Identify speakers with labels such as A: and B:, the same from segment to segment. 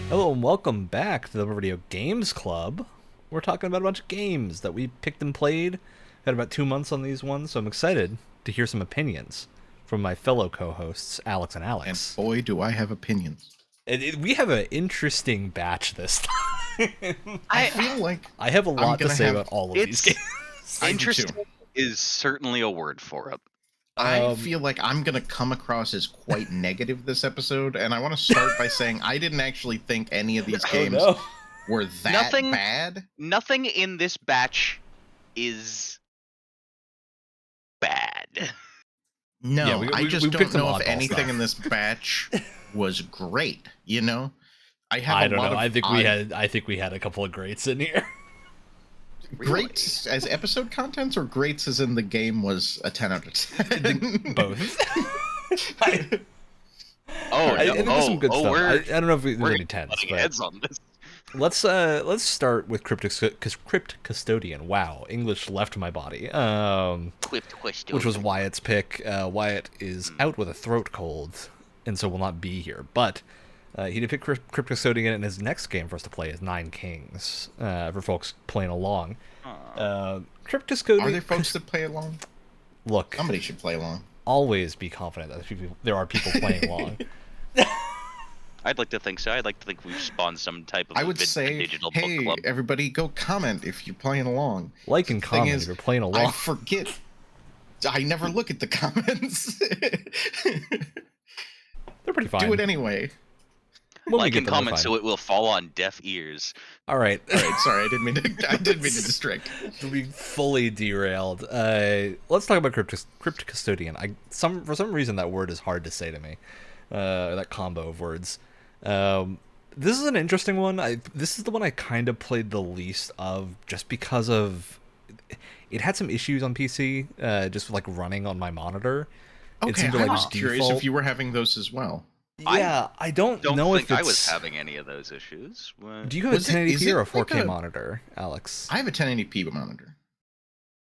A: Hello and welcome back to the Radio Games Club. We're talking about a bunch of games that we picked and played. Had about 2 months on these ones, so I'm excited to hear some opinions from my fellow co-hosts, Alex and Alex.
B: And boy, do I have opinions.
A: We have an interesting batch this time.
B: I feel like
A: I have a lot to say about all of these games.
C: Interesting is certainly a word for it.
B: I feel like I'm going to come across as quite negative this episode, and I want to start by saying I didn't actually think any of these games were that bad.
C: Nothing in this batch is bad.
B: No, I just don't know if anything in this batch was great, you know?
A: I don't know. I think we had a couple of greats in here.
B: Greats as episode contents, or greats as in the game was a 10 out of 10?
A: Both.
C: I
A: think there's some good stuff. I don't know if there's any 10s, but
C: heads on this.
A: Let's start with Crypt Custodian. Wow, English left my body. Which was Wyatt's pick. Wyatt is out with a throat cold, and so will not be here. But he did pick Crypt Custodian, and his next game for us to play is Nine Kings. For folks playing along, Crypt Custodian.
B: Are there folks that play along?
A: Look,
B: somebody should play along.
A: Always be confident that there are people playing along.
C: I'd like to think so. I'd like to think we've spawned some type of digital book
B: hey,
C: club.
B: Everybody go comment if you're playing along.
A: Like and comment if you're playing along.
B: I forget. I never look at the comments.
A: They're pretty fine.
B: Do it anyway.
C: Like and comment so it will fall on deaf ears.
A: All right.
B: Sorry, I didn't mean to distract.
A: To be fully derailed. Let's talk about Crypt Custodian. For some reason that word is hard to say to me. That combo of words. This is an interesting one. This is the one I kind of played the least of, just because of it had some issues on PC, just like running on my monitor.
B: Okay, I was curious if you were having those as well.
A: Yeah, I don't know if
C: I was having any of those issues.
A: Do you have a 1080p or a 4K monitor, Alex?
B: I have a 1080p monitor.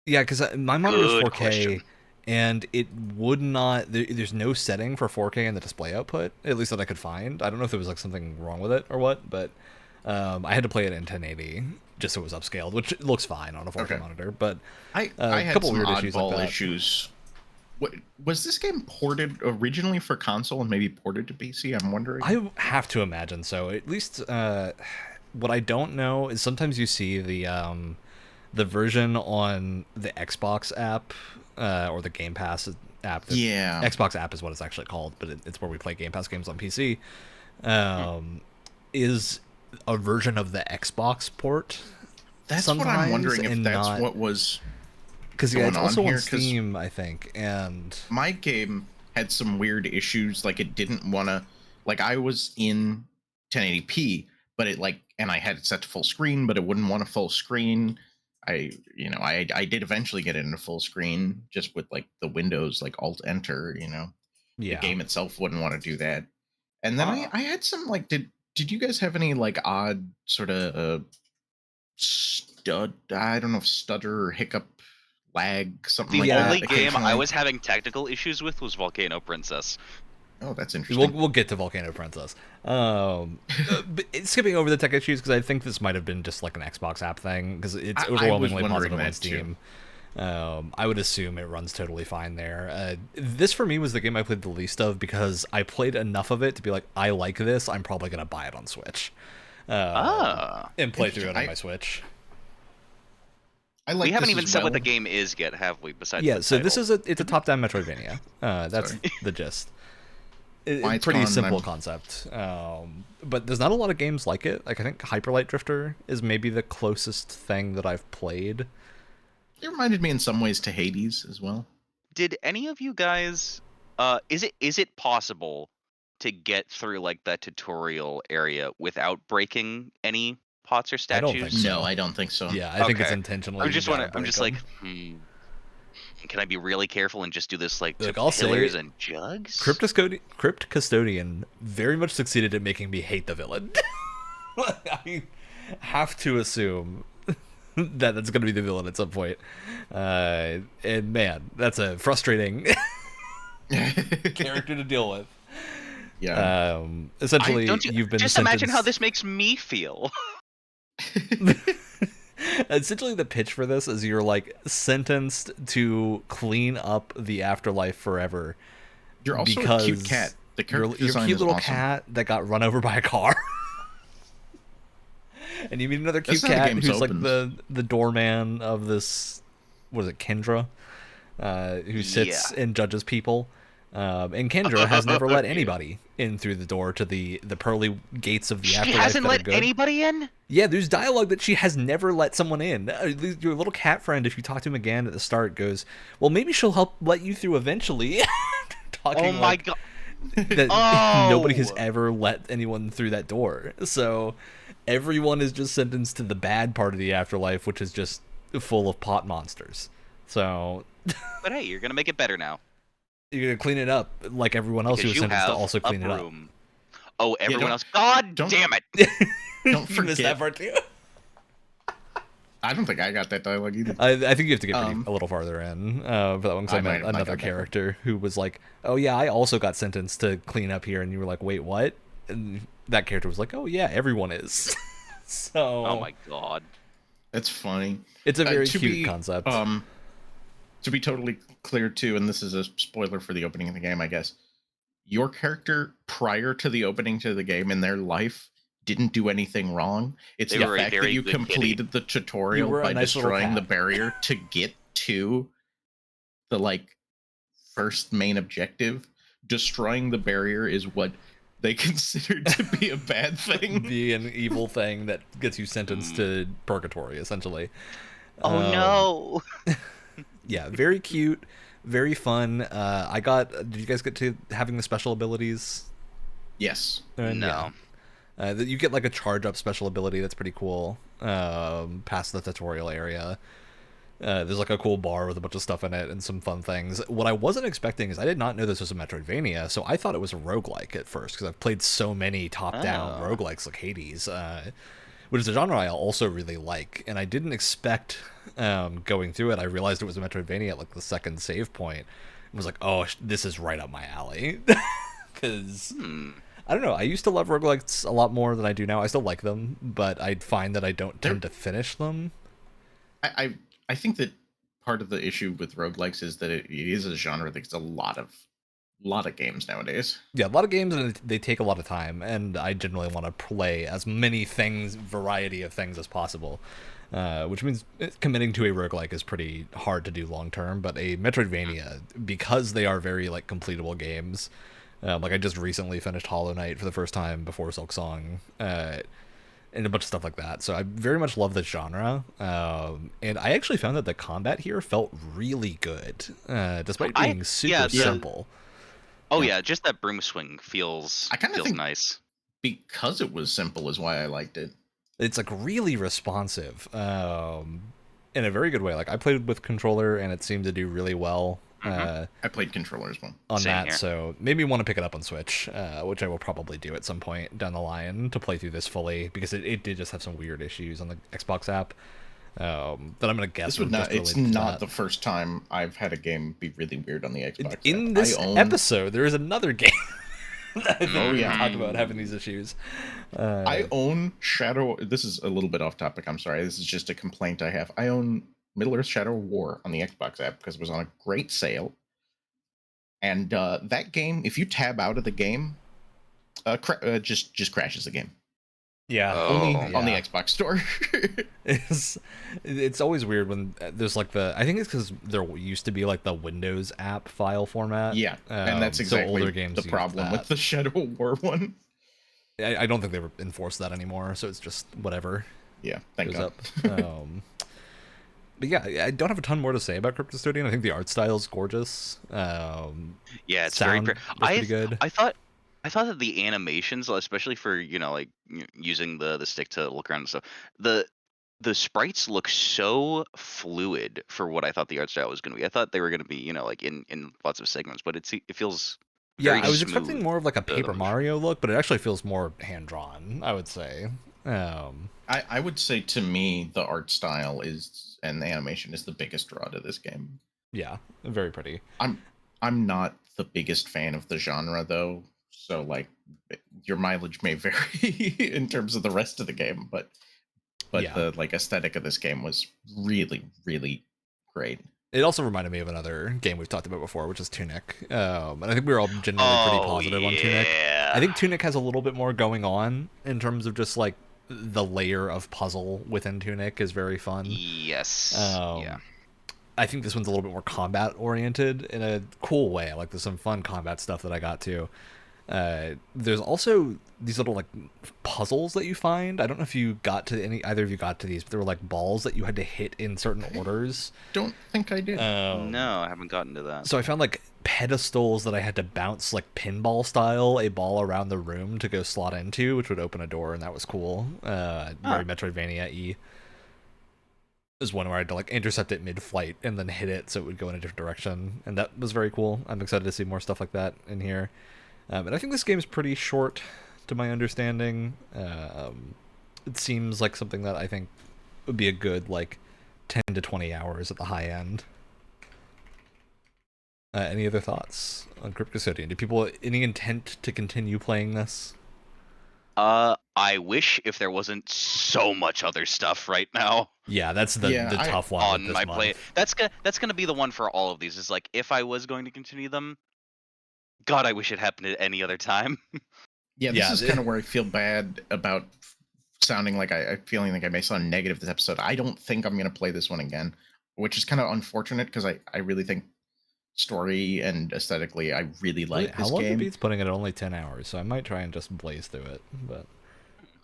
A: Yeah, because my monitor is 4K.
C: Question.
A: And it would not. There's no setting for 4K in the display output, at least that I could find. I don't know if there was like something wrong with it or what, but I had to play it in 1080 just so it was upscaled, which looks fine on a 4K monitor. But
B: I had
A: couple
B: some
A: weird
B: oddball
A: issues.
B: What was this game ported originally for console and maybe ported to PC? I'm wondering.
A: I have to imagine so. At least what I don't know is sometimes you see the version on the Xbox app. Or the Game Pass app.
B: Yeah.
A: Xbox app is what it's actually called, but it's where we play Game Pass games on PC. Is a version of the Xbox port.
B: That's what I'm wondering, if that's what was
A: because it's also
B: on
A: on Steam, I think. And
B: my game had some weird issues, like it didn't want to. Like I was in 1080p, but and I had it set to full screen, but it wouldn't want a full screen. I did eventually get it into full screen, just with like the Windows Alt Enter. The game itself wouldn't want to do that. And then I had some did you guys have any odd sort of stutter or hiccup lag, something
C: the
B: like that?
C: The only game I was having technical issues with was Volcano Princess.
B: Oh, that's interesting.
A: We'll get to Volcano Princess. But skipping over the tech issues, because I think this might have been just like an Xbox app thing, because it's overwhelmingly positive on Steam. I would assume it runs totally fine there. This for me was the game I played the least of, because I played enough of it to be like, I like this, I'm probably going to buy it on Switch. And play through it on my Switch.
C: We haven't even said what the game is yet, have we? Besides
A: so this is it's a top-down Metroidvania. That's the gist. It's pretty simple concept, but there's not a lot of games like it. I think Hyper Light Drifter is maybe the closest thing that I've played.
B: It reminded me in some ways to Hades as well.
C: Did any of you guys? Is it possible to get through that tutorial area without breaking any pots or statues?
A: I don't think so.
B: No, I don't think so.
A: Yeah, I think it's intentionally.
C: I'm just can I be really careful and just do this to
A: I'll
C: pillars and jugs?
A: Crypt Custodian very much succeeded at making me hate the villain. I have to assume that that's going to be the villain at some point. And man, that's a frustrating character to deal with.
B: Yeah.
A: Essentially, you've been
C: just
A: sentenced...
C: imagine how this makes me feel.
A: Essentially, the pitch for this is you're like sentenced to clean up the afterlife forever.
B: You're also a cute cat. The character
A: you're
B: design
A: a cute
B: is
A: little
B: awesome.
A: cat that got run over by a car. And you meet another cute cat who's like the doorman of this, what is it, Kendra, who sits and judges people. And Kendra has never let anybody in through the door to the pearly gates of the afterlife. She
C: hasn't let anybody in?
A: Yeah, there's dialogue that she has never let someone in. Your little cat friend, if you talk to him again at the start, goes, well, maybe she'll help let you through eventually.
C: Oh my god.
A: That nobody has ever let anyone through that door. So everyone is just sentenced to the bad part of the afterlife, which is just full of pot monsters. So...
C: But hey, you're going to make it better now.
A: You're going to clean it up like everyone else who was sentenced to also clean it up.
C: Oh, everyone else. God damn it.
B: Don't forget.
A: You missed that part too.
B: I don't think I got that dialogue either.
A: I think you have to get a little farther in for that one, because I met another character who was like, oh yeah, I also got sentenced to clean up here, and you were like, wait, what? And that character was like, oh yeah, everyone is. So...
C: Oh my god.
B: That's funny.
A: It's a very cute concept.
B: To be totally clear too, and this is a spoiler for the opening of the game, I guess, your character prior to the opening to the game in their life didn't do anything wrong. It's the fact that you completed the tutorial by destroying the barrier to get to the first main objective. Destroying the barrier is what they considered to be a bad thing.
A: Be an evil thing that gets you sentenced to purgatory, essentially.
C: Oh no.
A: Yeah, very cute, very fun. Did you guys get to having the special abilities?
B: Yes.
A: No. Yeah. You get like a charge up special ability that's pretty cool. Past the tutorial area. There's like a cool bar with a bunch of stuff in it and some fun things. What I wasn't expecting is I did not know this was a Metroidvania, so I thought it was a roguelike at first, because I've played so many top-down roguelikes like Hades, which is a genre I also really like, and I didn't expect going through it. I realized it was a Metroidvania at like the second save point, and was like, oh, this is right up my alley. Because... I don't know, I used to love roguelikes a lot more than I do now. I still like them, but I find that I don't tend to finish them.
B: I think that part of the issue with roguelikes is that it is a genre that's a lot of games nowadays.
A: Yeah, a lot of games, and they take a lot of time, and I generally want to play as many variety of things as possible, which means committing to a roguelike is pretty hard to do long term, but a Metroidvania, because they are very completable games, I just recently finished Hollow Knight for the first time before Silk Song, and a bunch of stuff like that. So I very much love this genre, and I actually found that the combat here felt really good, despite being super simple.
C: Oh yeah, just that broom swing feels nice.
B: Because it was simple is why I liked it.
A: It's really responsive, in a very good way. I played with controller, and it seemed to do really well.
B: I played controller as well
A: on that, here. So made me want to pick it up on Switch, which I will probably do at some point down the line to play through this fully, because it did just have some weird issues on the Xbox app that I'm gonna guess.
B: It's not the first time I've had a game be really weird on the Xbox.
A: In this episode, there is another game that I think we talk about having these issues.
B: I own Shadow. This is a little bit off topic. I'm sorry. This is just a complaint I have. I own Middle-earth Shadow of War on the Xbox app because it was on a great sale. And that game, if you tab out of the game, just crashes the game.
A: Yeah.
B: Only on the Xbox store.
A: It's always weird when there's I think it's because there used to be the Windows app file format.
B: Yeah, and that's exactly older games the problem with the Shadow of War one.
A: I don't think they enforce that anymore, so it's just whatever.
B: Yeah, thank God.
A: Up. But yeah, I don't have a ton more to say about Custodian. I think the art style is gorgeous.
C: Yeah, it's very pretty good. I thought that the animations, especially for using the stick to look around and stuff, the sprites look so fluid for what I thought the art style was going to be. I thought they were going to be in lots of segments, but it feels very
A: I was expecting more of a Paper Mario look, but it actually feels more hand drawn, I would say.
B: I would say, to me, the art style and the animation is the biggest draw to this game.
A: Yeah, very pretty.
B: I'm not the biggest fan of the genre, though. so like your mileage may vary in terms of the rest of the game, but the like aesthetic of this game was really, really great.
A: It also reminded me of another game we've talked about before, which is Tunic. And I think we were all generally pretty positive on Tunic. I think Tunic has a little bit more going on in terms of just like the layer of puzzle within Tunic is very fun.
C: Yes.
A: I think this one's a little bit more combat oriented in a cool way. Like there's some fun combat stuff that I got to. There's also these little like puzzles that you find. I don't know if you got to either of you got to these, but there were like balls that you had to hit in certain orders.
B: Don't think I did.
C: No, I haven't gotten to that.
A: So I found like pedestals that I had to bounce like pinball style a ball around the room to go slot into, which would open a door, and that was cool. Very Metroidvania-y. There's one where I had to like intercept it mid-flight and then hit it so it would go in a different direction, and that was very cool. I'm excited to see more stuff like that in here. But I think this game is pretty short, to my understanding. It seems like something that I think would be a good, like, 10 to 20 hours at the high end. Any other thoughts on Crypt Custodian? Do people any intent to continue playing this?
C: I wish if there wasn't so much other stuff right now.
A: Yeah, that's the tough one
C: on my plate. That's gonna be the one for all of these. Is like if I was going to continue them. God, I wish it happened at any other time.
B: This is kind of where I feel bad about sounding like I'm feeling like I may sound negative this episode. I don't think I'm going to play this one again, which is kind of unfortunate because I really think story and aesthetically I really like this game.
A: How long the beat's putting it at only 10 hours, so I might try and just blaze through it. But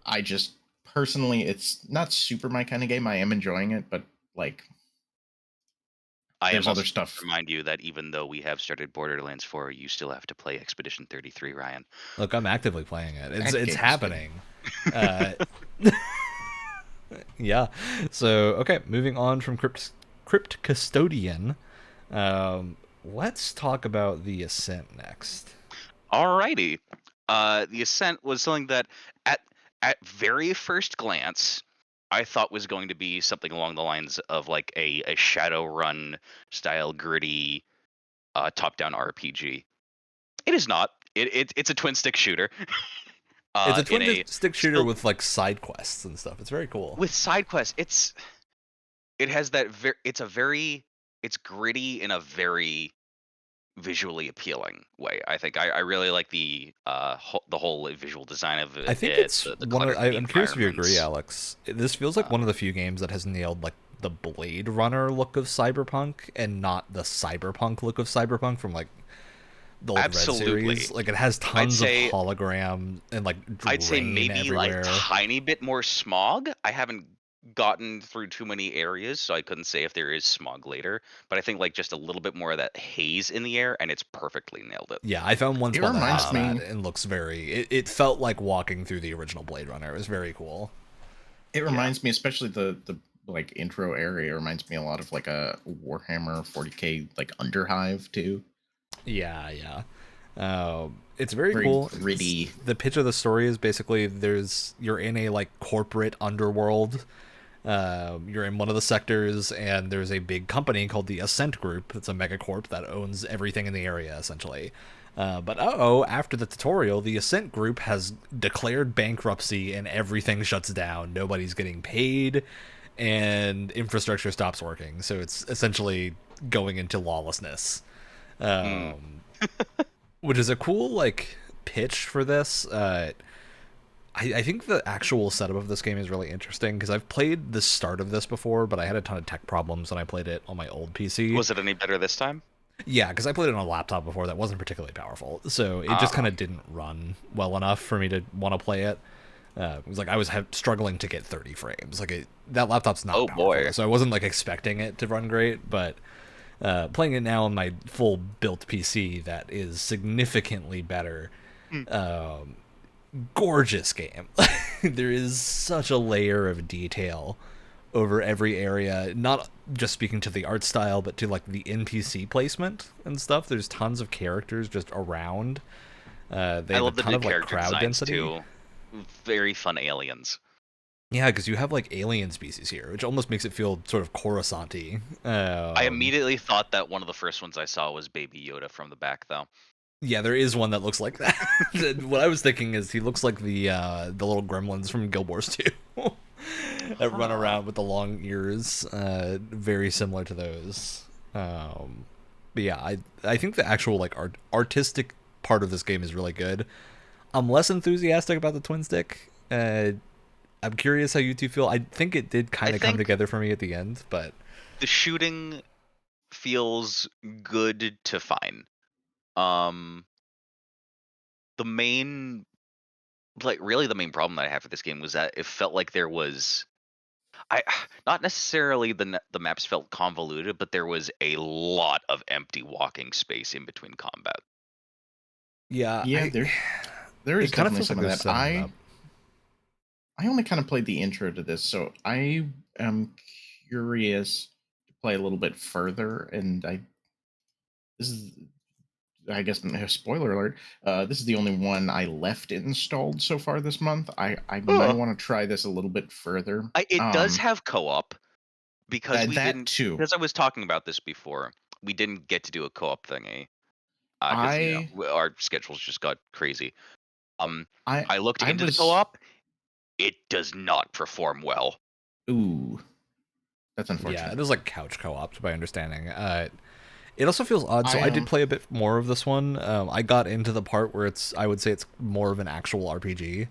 B: I just personally, it's not super my kind of game. I am enjoying it, but like.
C: There's other stuff. Remind you that even though we have started Borderlands 4, you still have to play Expedition 33, Ryan.
A: Look, I'm actively playing it. It's happening. Yeah. So, okay, moving on from Crypt Custodian. Let's talk about the Ascent next.
C: Alrighty. The Ascent was something that at very first glance I thought was going to be something along the lines of like a Shadowrun style gritty top-down RPG. It is not. It's a twin stick shooter.
A: It's a twin stick shooter with like side quests and stuff. It's very cool.
C: With side quests, it has that it's gritty in a very visually appealing way. I think I really like the whole visual design of it.
A: I think it's one of, I'm curious if you agree, Alex. This feels like one of the few games that has nailed like the Blade Runner look of Cyberpunk and not the cyberpunk look of Cyberpunk from like the old Red series. Like it has tons of hologram and like
C: I'd say maybe
A: everywhere.
C: Like tiny bit more smog. I haven't gotten through too many areas, so I couldn't say if there is smog later, but I think like just a little bit more of that haze in the air and it's perfectly nailed it.
A: Yeah, I found one spot that has that and looks very it felt like walking through the original Blade Runner. It was very cool.
B: It reminds me, especially the like intro area, reminds me a lot of like a Warhammer 40k like Underhive too.
A: Yeah. It's very cool.
B: Gritty.
A: The pitch of the story is basically you're in a like corporate underworld. You're in one of the sectors, and there's a big company called the Ascent Group. It's a megacorp that owns everything in the area, essentially. But after the tutorial, the Ascent Group has declared bankruptcy, and everything shuts down. Nobody's getting paid, and infrastructure stops working. So it's essentially going into lawlessness. Which is a cool like pitch for this. I think the actual setup of this game is really interesting because I've played the start of this before, but I had a ton of tech problems when I played it on my old PC.
C: Was it any better this time?
A: Yeah, because I played it on a laptop before that wasn't particularly powerful, so it just kind of didn't run well enough for me to want to play it. It was like I was struggling to get 30 frames. Like that laptop's not powerful, boy. So I wasn't like expecting it to run great, but playing it now on my full built PC that is significantly better. Gorgeous game. There is such a layer of detail over every area, not just speaking to the art style, but to like the NPC placement and stuff. There's tons of characters just around. They have a ton of like crowd density
C: too. Very fun aliens.
A: Yeah, because you have like alien species here, which almost makes it feel sort of Coruscant-y.
C: I immediately thought that one of the first ones I saw was Baby Yoda from the back, though.
A: Yeah, there is one that looks like that. What I was thinking is he looks like the little gremlins from Guild Wars 2 that run around with the long ears. Very similar to those. But yeah, I think the actual like artistic part of this game is really good. I'm less enthusiastic about the twin stick. I'm curious how you two feel. I think it did kind of come together for me at the end, but
C: the shooting feels good to fine. The main problem that I have for this game was that it felt like there was not necessarily the maps felt convoluted, but there was a lot of empty walking space in between combat.
A: Yeah,
B: there is definitely some of that. I only kind of played the intro to this, so I am curious to play a little bit further. And this is, I guess, spoiler alert. This is the only one I left installed so far this month. I might want to try this a little bit further.
C: It does have co-op because
B: too.
C: Because I was talking about this before, we didn't get to do a co-op thingy. Our schedules just got crazy. I looked into the co-op. It does not perform well.
B: Ooh, that's unfortunate.
A: Yeah, it is like couch co-op, to my understanding. It also feels odd. So I did play a bit more of this one. I got into the part where I would say it's more of an actual RPG.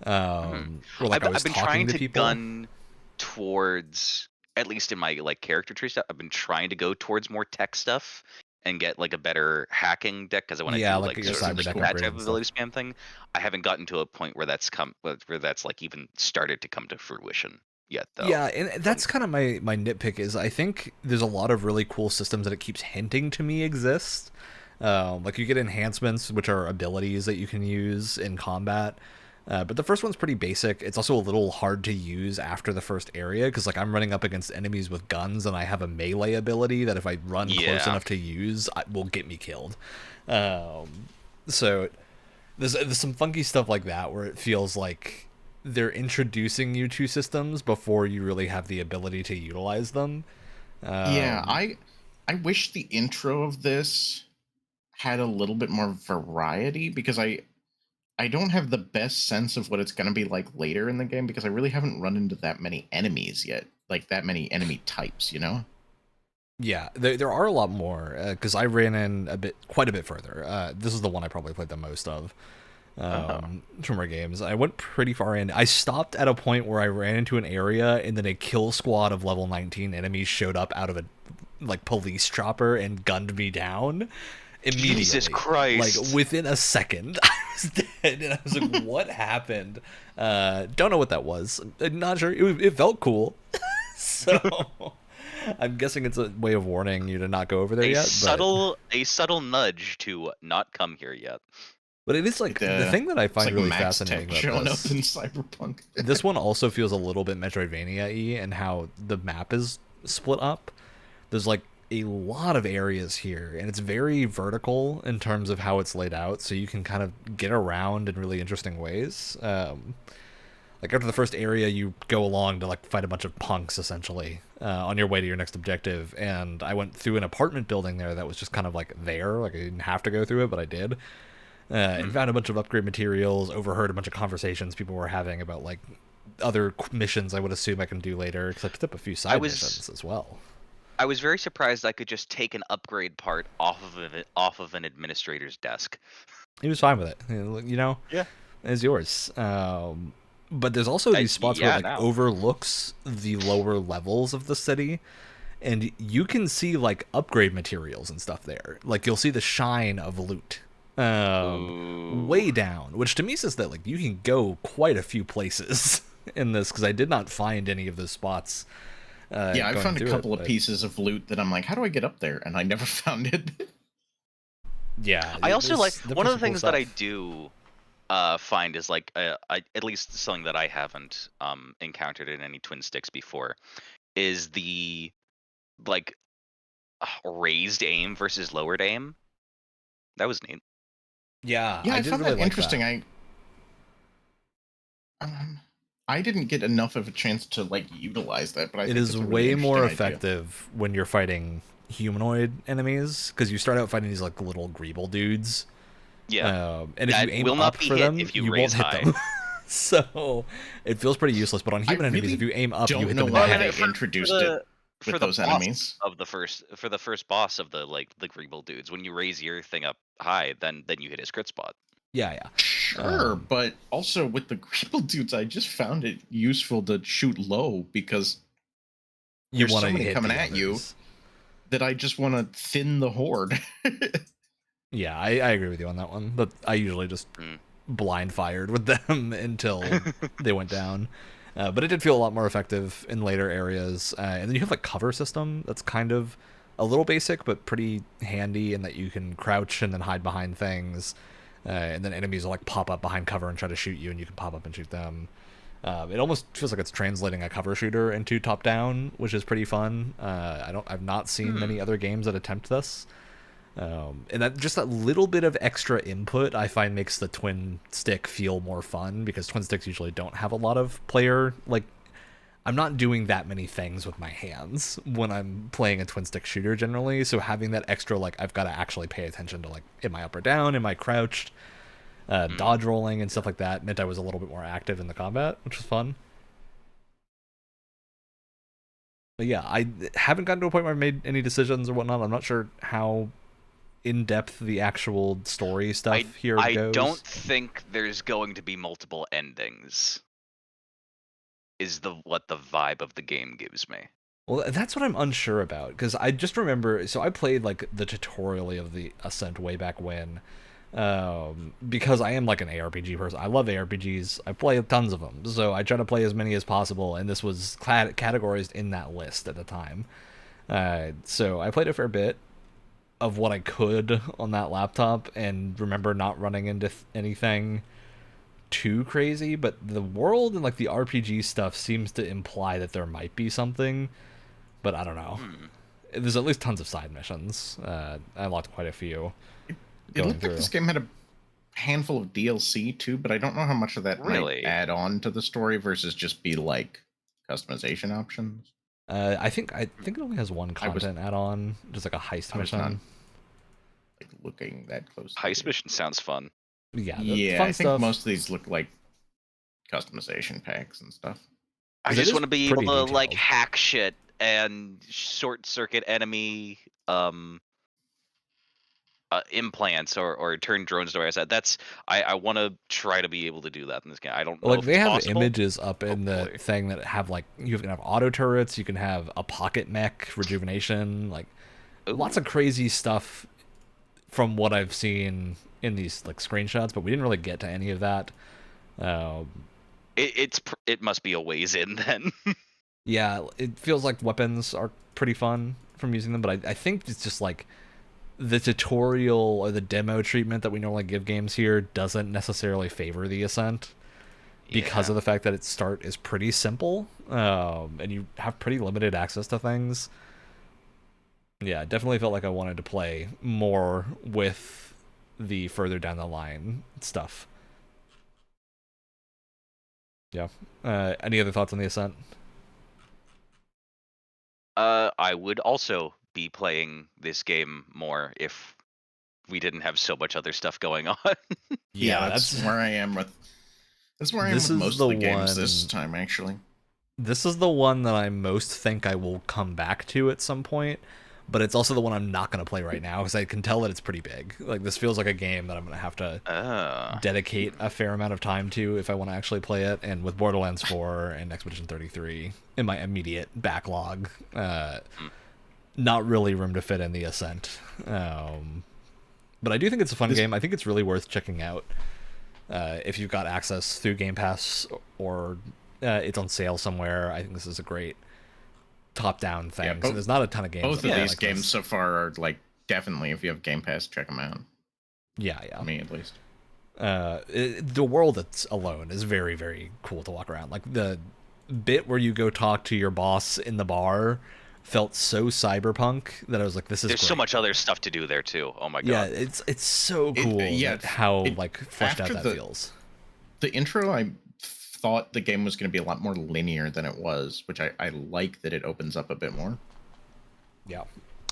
A: Where, like,
C: I've been trying to gun towards, at least in my like character tree stuff, I've been trying to go towards more tech stuff and get like a better hacking deck because I want to do like sort of like that type of ability spam thing. I haven't gotten to a point where that's like even started to come to fruition yet, though.
A: Yeah, and that's kind of my nitpick is I think there's a lot of really cool systems that it keeps hinting to me exist. Like you get enhancements, which are abilities that you can use in combat. But the first one's pretty basic. It's also a little hard to use after the first area because like I'm running up against enemies with guns and I have a melee ability that if I run close enough to use, will get me killed. So there's some funky stuff like that where it feels like they're introducing you to systems before you really have the ability to utilize them.
B: I wish the intro of this had a little bit more variety because I don't have the best sense of what it's going to be like later in the game because I really haven't run into that many enemies yet, like that many enemy types, you know?
A: Yeah, there are a lot more because I ran in quite a bit further. This is the one I probably played the most of from our games. I went pretty far in. I stopped at a point where I ran into an area and then a kill squad of level 19 enemies showed up out of a like police chopper and gunned me down. Immediately.
C: Jesus Christ.
A: Like within a second I was dead and I was like, what happened? Don't know what that was. Not sure. It felt cool. So I'm guessing it's a way of warning you to not go over there yet.
C: A subtle nudge to not come here yet.
A: But it is like the thing that I find really fascinating about this.
B: Up in Cyberpunk.
A: This one also feels a little bit Metroidvania-y and how the map is split up. There's like a lot of areas here and it's very vertical in terms of how it's laid out, so you can kind of get around in really interesting ways. Like after the first area you go along to like fight a bunch of punks essentially on your way to your next objective, and I went through an apartment building there that was just kind of like there, like I didn't have to go through it but I did, and found a bunch of upgrade materials, overheard a bunch of conversations people were having about like other missions I would assume I can do later, because I picked up a few side missions as well.
C: I was very surprised I could just take an upgrade part off of an administrator's desk.
A: He was fine with it, you know.
C: Yeah,
A: it's yours. But there's also these spots where it overlooks the lower levels of the city, and you can see like upgrade materials and stuff there. Like you'll see the shine of loot way down, which to me says that like you can go quite a few places in this, because I did not find any of those spots.
B: I found a couple of pieces of loot that I'm like, how do I get up there? And I never found it.
A: Yeah,
C: I also like one of the things that I do find is like at least something that I haven't encountered in any twin sticks before is the like raised aim versus lowered aim. That was neat.
A: Yeah,
B: I found
A: really
B: that interesting. I didn't get enough of a chance to like utilize that, but I think
A: it is way more effective when you're fighting humanoid enemies, because you start out fighting these like little greeble dudes
C: Yeah.
A: And if you aim up for them, you won't hit them. So it feels pretty useless. But on human enemies, if you aim up, you hit them in the head.
B: They introduced it with those enemies.
C: For the first boss of the Greeble dudes, when you raise your thing up high, then you hit his crit spot.
A: Yeah.
B: Sure, but also with the Greeble dudes, I just found it useful to shoot low because there's so many coming at you that I just want to thin the horde.
A: Yeah, I agree with you on that one. But I usually just blind fired with them until they went down. But it did feel a lot more effective in later areas. And then you have like cover system that's kind of a little basic, but pretty handy in that you can crouch and then hide behind things. And then enemies will like pop up behind cover and try to shoot you, and you can pop up and shoot them. It almost feels like it's translating a cover shooter into top down, which is pretty fun. I've not seen many other games that attempt this. And that just that little bit of extra input I find makes the twin stick feel more fun, because twin sticks usually don't have a lot of player, like, I'm not doing that many things with my hands when I'm playing a twin stick shooter generally, so having that extra, like, I've got to actually pay attention to, like, am I up or down, am I crouched, dodge rolling and stuff like that meant I was a little bit more active in the combat, which was fun. But yeah, I haven't gotten to a point where I've made any decisions or whatnot. I'm not sure how in-depth the actual story stuff here goes.
C: I don't think there's going to be multiple endings, is what the vibe of the game gives me.
A: Well, that's what I'm unsure about, because I just remember, so I played like the tutorial of the Ascent way back when, because I am like an ARPG person. I love ARPGs. I play tons of them, so I try to play as many as possible, and this was categorized in that list at the time. So I played a fair bit of what I could on that laptop, and remember not running into anything too crazy, but the world and like the RPG stuff seems to imply that there might be something, but I don't know. There's at least tons of side missions. I unlocked quite a few.
B: It looked like this game had a handful of DLC too, but I don't know how much of that might add on to the story versus just be like customization options.
A: I think it only has one content add-on, just like a heist mission.
B: Not, like, looking that close.
C: Heist mission sounds fun.
A: Yeah,
B: I think most of these look like customization packs and stuff.
C: I just want to be able to like hack shit and short circuit enemy implants or turn drones to where that's I want to try to be able to do that in this game. I don't know.
A: Like, they have images up in the thing that have like, you can have auto turrets, you can have a pocket mech rejuvenation, like lots of crazy stuff from what I've seen in these like screenshots, but we didn't really get to any of that.
C: It must be a ways in then.
A: Yeah, it feels like weapons are pretty fun from using them, but I think it's just like the tutorial or the demo treatment that we normally give games here doesn't necessarily favor the Ascent because of the fact that its start is pretty simple, and you have pretty limited access to things. Yeah, it definitely felt like I wanted to play more with the further down the line stuff. Yeah. Any other thoughts on the Ascent?
C: I would also be playing this game more if we didn't have so much other stuff going on.
B: Yeah, that's where I am with. That's where I am with most of the games this time, actually.
A: This is the one that I most think I will come back to at some point, but it's also the one I'm not going to play right now because I can tell that it's pretty big. Like, this feels like a game that I'm going to have to dedicate a fair amount of time to if I want to actually play it. And with Borderlands 4 and Expedition 33 in my immediate backlog, not really room to fit in the Ascent. But I do think it's a fun game. I think it's really worth checking out if you've got access through Game Pass or it's on sale somewhere. I think this is a great top-down thing. Yeah, so there's not a ton of games.
B: Both of these games so far are like, definitely, if you have Game Pass, check them out.
A: Yeah.
B: Me at least.
A: The world that's alone is very, very cool to walk around. Like, the bit where you go talk to your boss in the bar felt so cyberpunk that I was like, this is
C: There's
A: great.
C: So much other stuff to do there too. Oh my god.
A: Yeah, it's so cool how fleshed out that feels.
B: The intro, I thought the game was going to be a lot more linear than it was, which I like that it opens up a bit more.
A: Yeah.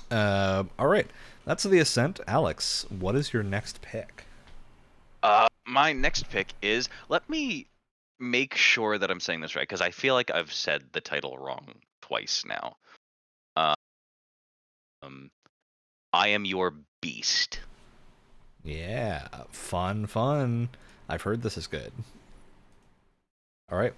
A: All right. That's the Ascent. Alex, what is your next pick?
C: My next pick is, let me make sure that I'm saying this right, because I feel like I've said the title wrong twice now. I Am Your Beast.
A: Yeah, fun. I've heard this is good. All right.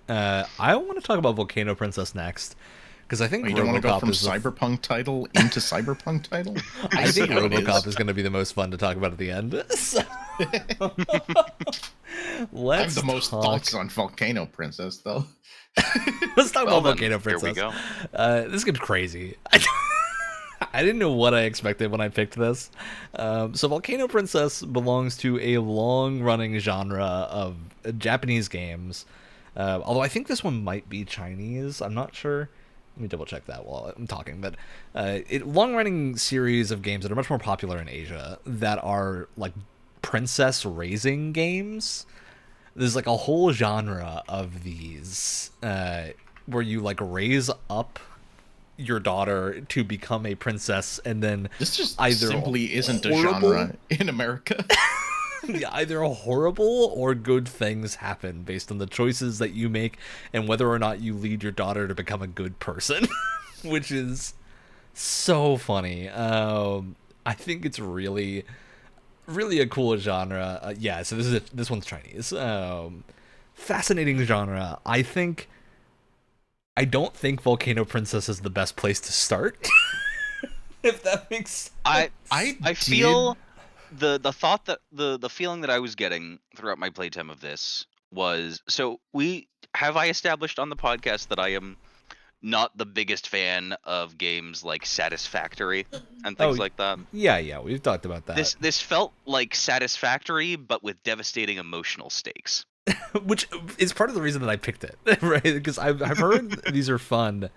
A: I want to talk about Volcano Princess next, because I think
B: you don't want to go from
A: is
B: cyberpunk title into cyberpunk title.
A: I think RoboCop is going to be the most fun to talk about at the end.
B: I have the most thoughts on Volcano Princess, though.
A: Let's talk about Volcano Princess.
C: Here we go.
A: This gets crazy. I didn't know what I expected when I picked this. So Volcano Princess belongs to a long-running genre of Japanese games. Although I think this one might be Chinese. I'm not sure. Let me double check that while I'm talking. But long-running series of games that are much more popular in Asia that are like princess raising games. There's like a whole genre of these where you like raise up your daughter to become a princess, and then
B: this just
A: either
B: simply isn't a genre in America.
A: Yeah, either horrible or good things happen based on the choices that you make and whether or not you lead your daughter to become a good person, which is so funny. I think it's really a cool genre. Yeah, so this one's Chinese. Fascinating genre. I don't think Volcano Princess is the best place to start. If that makes sense.
C: I feel the thought that the feeling that I was getting throughout my playtime of this was, so I established on the podcast that I am not the biggest fan of games like Satisfactory and things like that.
A: Yeah, we've talked about that.
C: This felt like Satisfactory, but with devastating emotional stakes.
A: Which is part of the reason that I picked it, right? Because I've heard these are fun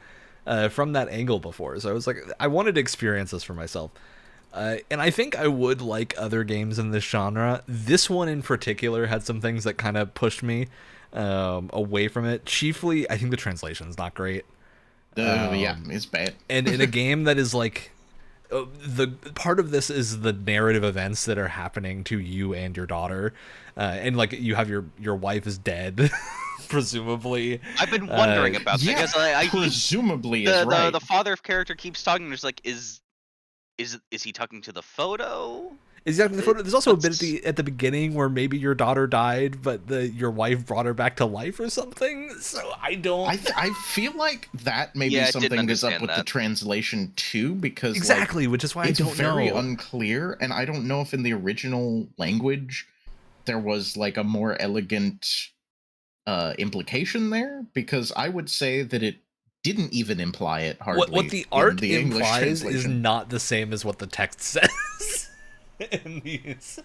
A: from that angle before. So I was like, I wanted to experience this for myself. And I think I would like other games in this genre. This one in particular had some things that kind of pushed me away from it. Chiefly, I think the translation's not great.
B: Yeah, it's bad.
A: And in a game that is like, the part of this is the narrative events that are happening to you and your daughter, and like you have your wife is dead, presumably.
C: I've been wondering about that, because I
B: presumably right.
C: The father of character keeps talking. There's like, is he talking to the photo?
A: Exactly, the photo. There's also a bit at the beginning where maybe your daughter died, but your wife brought her back to life or something. So I don't.
B: I feel like that may be something is up with the translation too, because
A: exactly, which is why
B: it's
A: I don't know.
B: very unclear, and I don't know if in the original language there was like a more elegant implication there, because I would say that it didn't even imply it hardly.
A: What the art implies is not the same as what the text says. In these,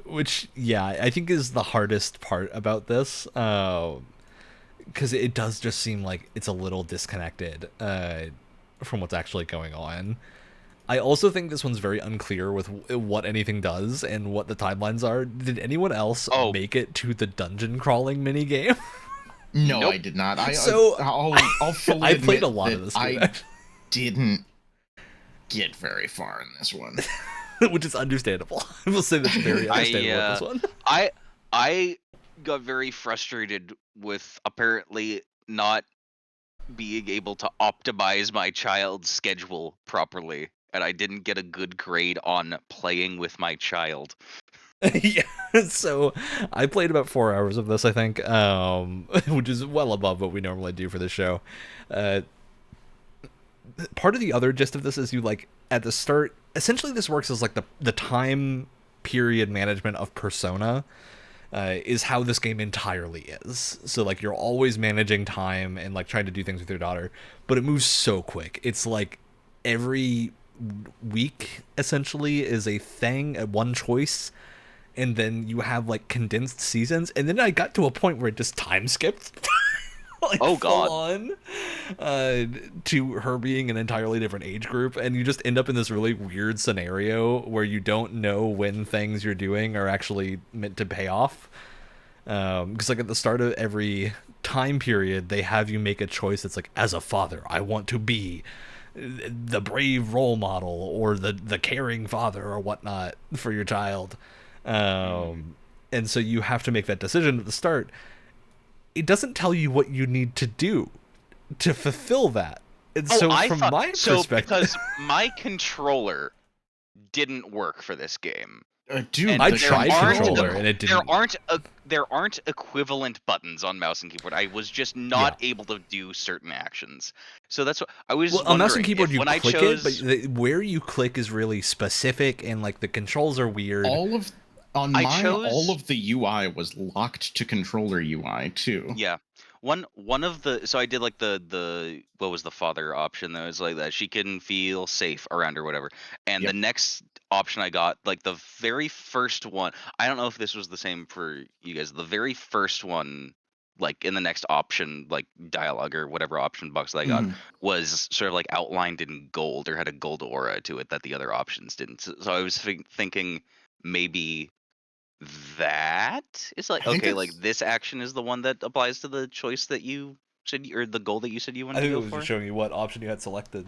A: which I think is the hardest part about this, because it does just seem like it's a little disconnected from what's actually going on. I also think this one's very unclear with what anything does and what the timelines are. Did anyone else make it to the dungeon crawling mini game?
B: No, nope. I did not. I'll fully
A: I played a lot of this game.
B: I didn't get very far in this one.
A: Which is understandable. I will say that's very understandable with this one.
C: I got very frustrated with apparently not being able to optimize my child's schedule properly, and I didn't get a good grade on playing with my child.
A: Yeah, so I played about 4 hours of this, I think, which is well above what we normally do for the show. Part of the other gist of this is you, like, at the start, essentially this works as like the time period management of Persona is how this game entirely is. So like you're always managing time and like trying to do things with your daughter, but it moves so quick. It's like every week essentially is a thing, one choice, and then you have like condensed seasons, and then I got to a point where it just time skipped. Like,
C: oh god,
A: on, to her being an entirely different age group, and you just end up in this really weird scenario where you don't know when things you're doing are actually meant to pay off. Because like at the start of every time period, they have you make a choice that's like, as a father, I want to be the brave role model or the caring father or whatnot for your child. And so you have to make that decision at the start. It doesn't tell you what you need to do to fulfill that. And so from my perspective...
C: because my controller didn't work for this game.
B: Dude,
A: I tried controller and it didn't.
C: There aren't equivalent buttons on mouse and keyboard. I was just not able to do certain actions. So that's what I was wondering.
A: On mouse and keyboard you click it, but where you click is really specific, and like the controls are weird.
B: All of the UI was locked to controller UI too.
C: Yeah. One of the so I did like the what was the father option that was like that she can feel safe around or whatever. And the next option I got, like the very first one, I don't know if this was the same for you guys. The very first one, like in the next option, like dialogue or whatever option box that I got, was sort of like outlined in gold or had a gold aura to it that the other options didn't. So I was thinking maybe that is like, okay, like this action is the one that applies to the choice that you said, or the goal that you said you wanted to go for. I think it was
A: showing you what option you had selected.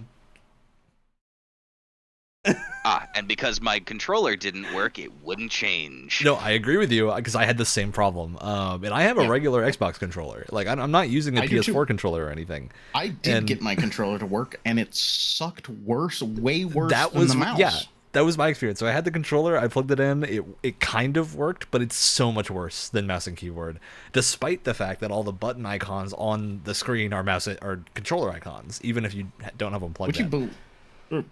C: And because my controller didn't work, it wouldn't change.
A: No, I agree with you, because I had the same problem. And I have a regular Xbox controller. Like, I'm not using a PS4 controller or anything.
B: I did get my controller to work, and it sucked way worse than the mouse.
A: Yeah, that was my experience. So I had the controller, I plugged it in, it kind of worked, but it's so much worse than mouse and keyboard, despite the fact that all the button icons on the screen are controller icons, even if you don't have them plugged in.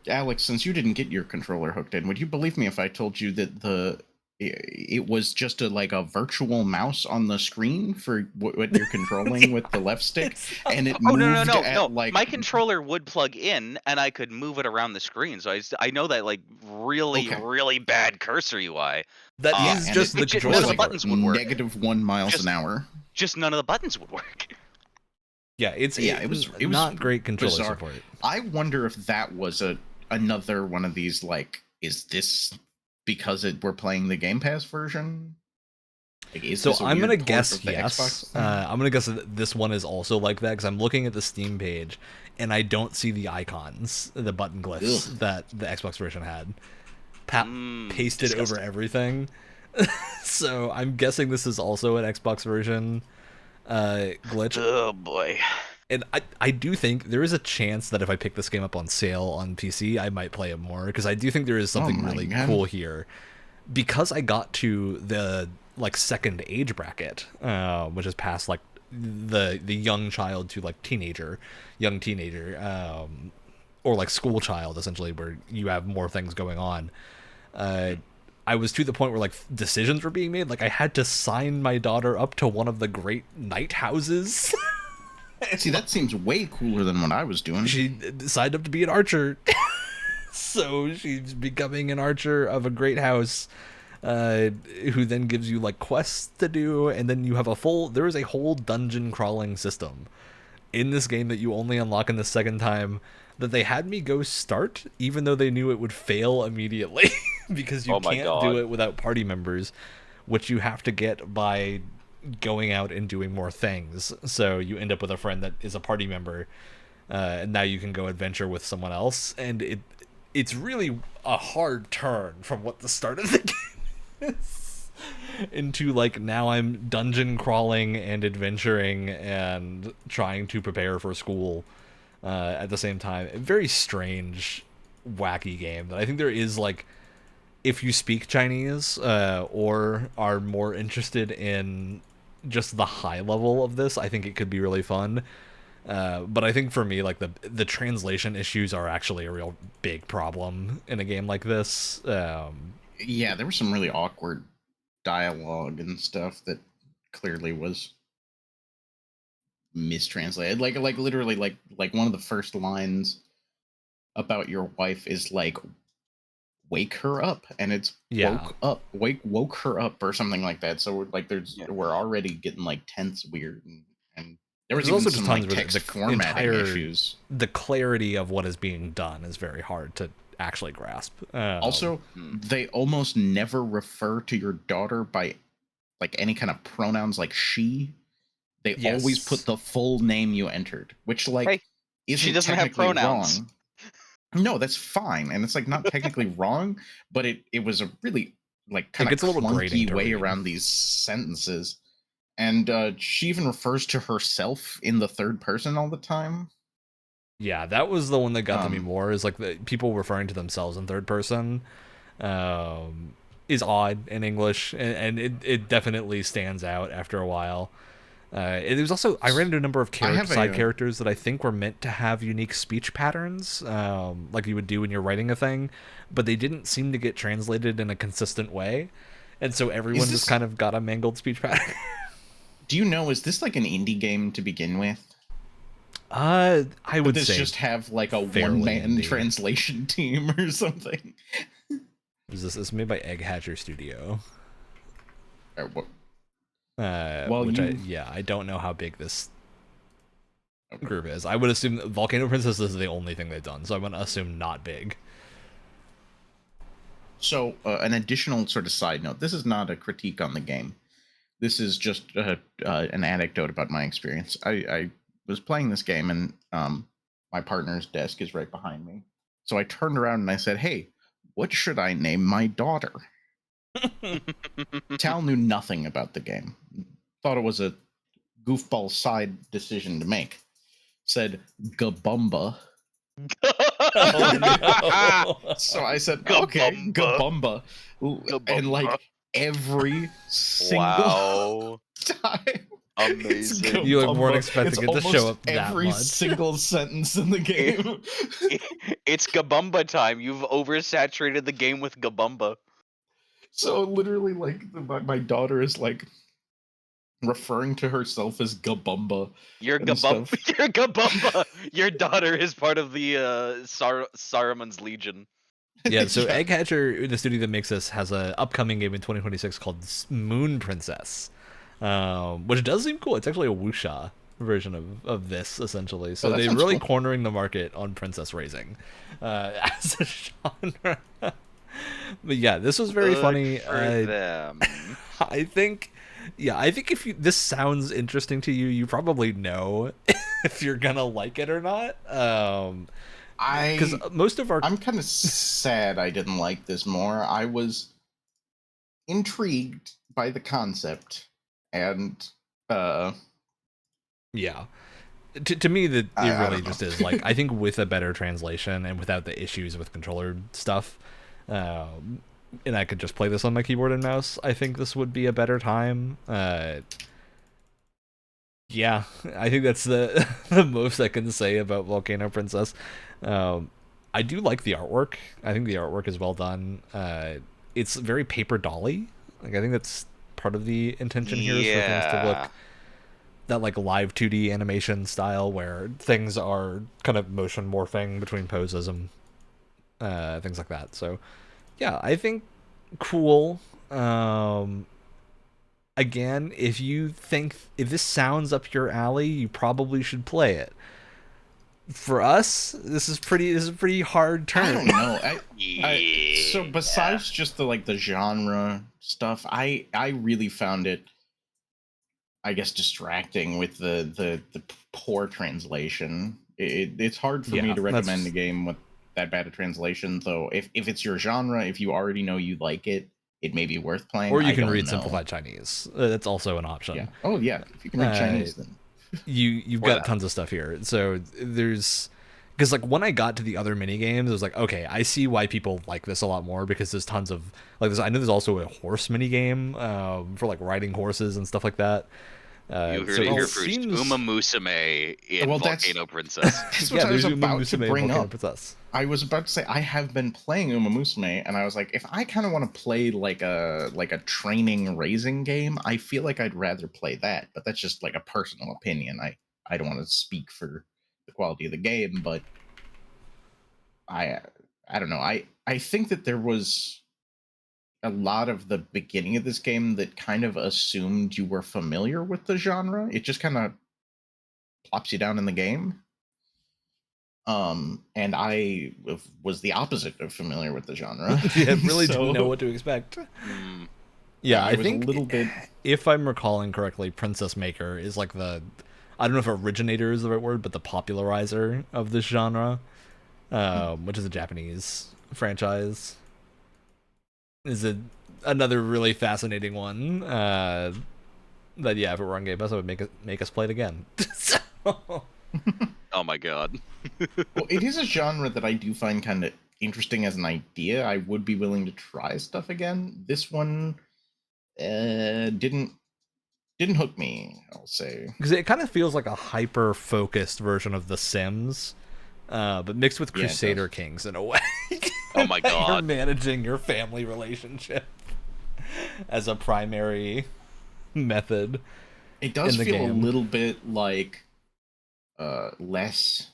B: Alex, since you didn't get your controller hooked in, would you believe me if I told you that it was just a virtual mouse on the screen for what you're controlling with the left stick, and it moved
C: no. My controller would plug in, and I could move it around the screen. So I know that really bad cursor UI.
A: That is just the controller.
C: None of the buttons would work.
B: -1 miles an hour.
C: Just none of the buttons would work.
A: Yeah, it was not great controller support.
B: I wonder if that was another one of these, like, is this because we're playing the Game Pass version? Like,
A: I'm gonna guess yes. I'm gonna guess that this one is also like that, because I'm looking at the Steam page and I don't see the icons, the button glyphs that the Xbox version had pasted over everything. So I'm guessing this is also an Xbox version glitch.
C: Oh boy.
A: And I do think there is a chance that if I pick this game up on sale on PC, I might play it more, because I do think there is something really cool here. Because I got to the second age bracket, which is past the young child to young teenager, or school child, essentially, where you have more things going on. I was to the point where decisions were being made. I had to sign my daughter up to one of the great night houses.
B: See, that seems way cooler than what I was doing.
A: She signed up to be an archer. So she's becoming an archer of a great house, who then gives you quests to do, and then you have there is a whole dungeon crawling system in this game that you only unlock in the second time, that they had me go start, even though they knew it would fail immediately, because you can't do it without party members, which you have to get by going out and doing more things. So you end up with a friend that is a party member, and now you can go adventure with someone else, and it's really a hard turn from what the start of the game is into now I'm dungeon crawling and adventuring and trying to prepare for school at the same time. A very strange, wacky game that I think there is if you speak Chinese or are more interested in just the high level of this, I think it could be really fun. But I think for me, the translation issues are actually a real big problem in a game like this.
B: Yeah, there was some really awkward dialogue and stuff that clearly was mistranslated. Literally, one of the first lines about your wife is wake her up, and it's woke her up or something like that. So we're already getting tense, weird, and there was also some tons of text formatting issues.
A: The clarity of what is being done is very hard to actually grasp.
B: Also, they almost never refer to your daughter by any kind of pronouns like she. They always put the full name you entered, which isn't
C: she doesn't have pronouns.
B: Wrong. No, that's fine, and it's not technically wrong, but it was a really like kind of clunky way around these sentences. And she even refers to herself in the third person all the time.
A: Yeah, that was the one that got to me more, is like the people referring to themselves in third person is odd in English, and it definitely stands out after a while. It was also, I ran into a number of side characters that I think were meant to have unique speech patterns, like you would do when you're writing a thing, but they didn't seem to get translated in a consistent way, and so everyone just kind of got a mangled speech pattern.
B: Do you know, is this like an indie game to begin with?
A: I would say
B: just have like a one-man translation team or something.
A: This is made by Egg Hatcher Studio.
B: Well,
A: I don't know how big this group is. I would assume Volcano Princess is the only thing they've done, so I'm going to assume not big.
B: So, an additional sort of side note. This is not a critique on the game. This is just an anecdote about my experience. I was playing this game, and my partner's desk is right behind me. So I turned around and I said, "Hey, what should I name my daughter?" Tal knew nothing about the game. Thought it was a goofball side decision to make. Said Gabumba. Oh, no. So I said, okay, Gabumba. And like every single time.
C: Amazing.
A: You weren't expecting it to show up that
B: every
A: much.
B: single sentence in the game.
C: It's Gabumba time. You've oversaturated the game with Gabumba.
B: So literally, like, my daughter is like referring to herself as Gabumba.
C: You're Gabumba. You're Gabumba. Your daughter is part of the Saruman's Legion.
A: Yeah, so Egg Hatcher, the studio that makes this, has an upcoming game in 2026 called Moon Princess, which does seem cool. It's actually a wuxia version of this, essentially. So they're really cornering the market on princess raising as a genre. But yeah, this was very funny. I think if this sounds interesting to you, you probably know if you're gonna like it or not. Because most of our...
B: I'm kind of sad I didn't like this more. I was intrigued by the concept, and
A: yeah. To me, it really just is like, I think with a better translation and without the issues with controller stuff, and I could just play this on my keyboard and mouse, I think this would be a better time. Yeah, I think that's the most I can say about Volcano Princess. I do like the artwork. I think the artwork is well done. It's very paper dolly. Like, I think that's part of the intention here, is for things to look that like live 2D animation style, where things are kind of motion morphing between poses and things like that. So yeah, I think cool. Again, if this sounds up your alley, you probably should play it. For us, this is a pretty hard turn.
B: I don't know. So besides just the genre stuff, I really found it, I guess, distracting with the poor translation. It's hard for me to recommend a game with that bad a translation, though. If it's your genre, if you already know you like it, it may be worth playing.
A: Or you can read simplified Chinese. That's also an option.
B: Yeah. Oh yeah, if you can read Chinese, then
A: you've got tons of stuff here. So because like when I got to the other mini games, I was like, okay, I see why people like this a lot more, because there's tons of like this. I know there's also a horse mini game for like riding horses and stuff like that.
C: You heard it here first. Uma Musume in Volcano Princess.
B: That's what I was about to bring up. I was about to say, I have been playing Uma Musume, and I was like, if I kind of want to play like a training raising game, I feel like I'd rather play that. But that's just like a personal opinion. I don't want to speak for the quality of the game, but I don't know. I think that there was a lot of the beginning of this game that kind of assumed you were familiar with the genre. It just kind of plops you down in the game. And I was the opposite of familiar with the genre.
A: Yeah, really didn't know what to expect. Yeah, I think a little bit. If I'm recalling correctly, Princess Maker is like I don't know if originator is the right word, but the popularizer of this genre, which is a Japanese franchise. is another really fascinating one. That yeah, if it were on Game Pass, I would make us play it again. So...
C: Oh my god.
B: Well, it is a genre that I do find kind of interesting as an idea. I would be willing to try stuff again. This one didn't hook me, I'll say.
A: Because it kind of feels like a hyper-focused version of The Sims, but mixed with Crusader Kings in a way.
C: Oh my god.
A: You're managing your family relationship as a primary method.
B: It does feel a little bit like less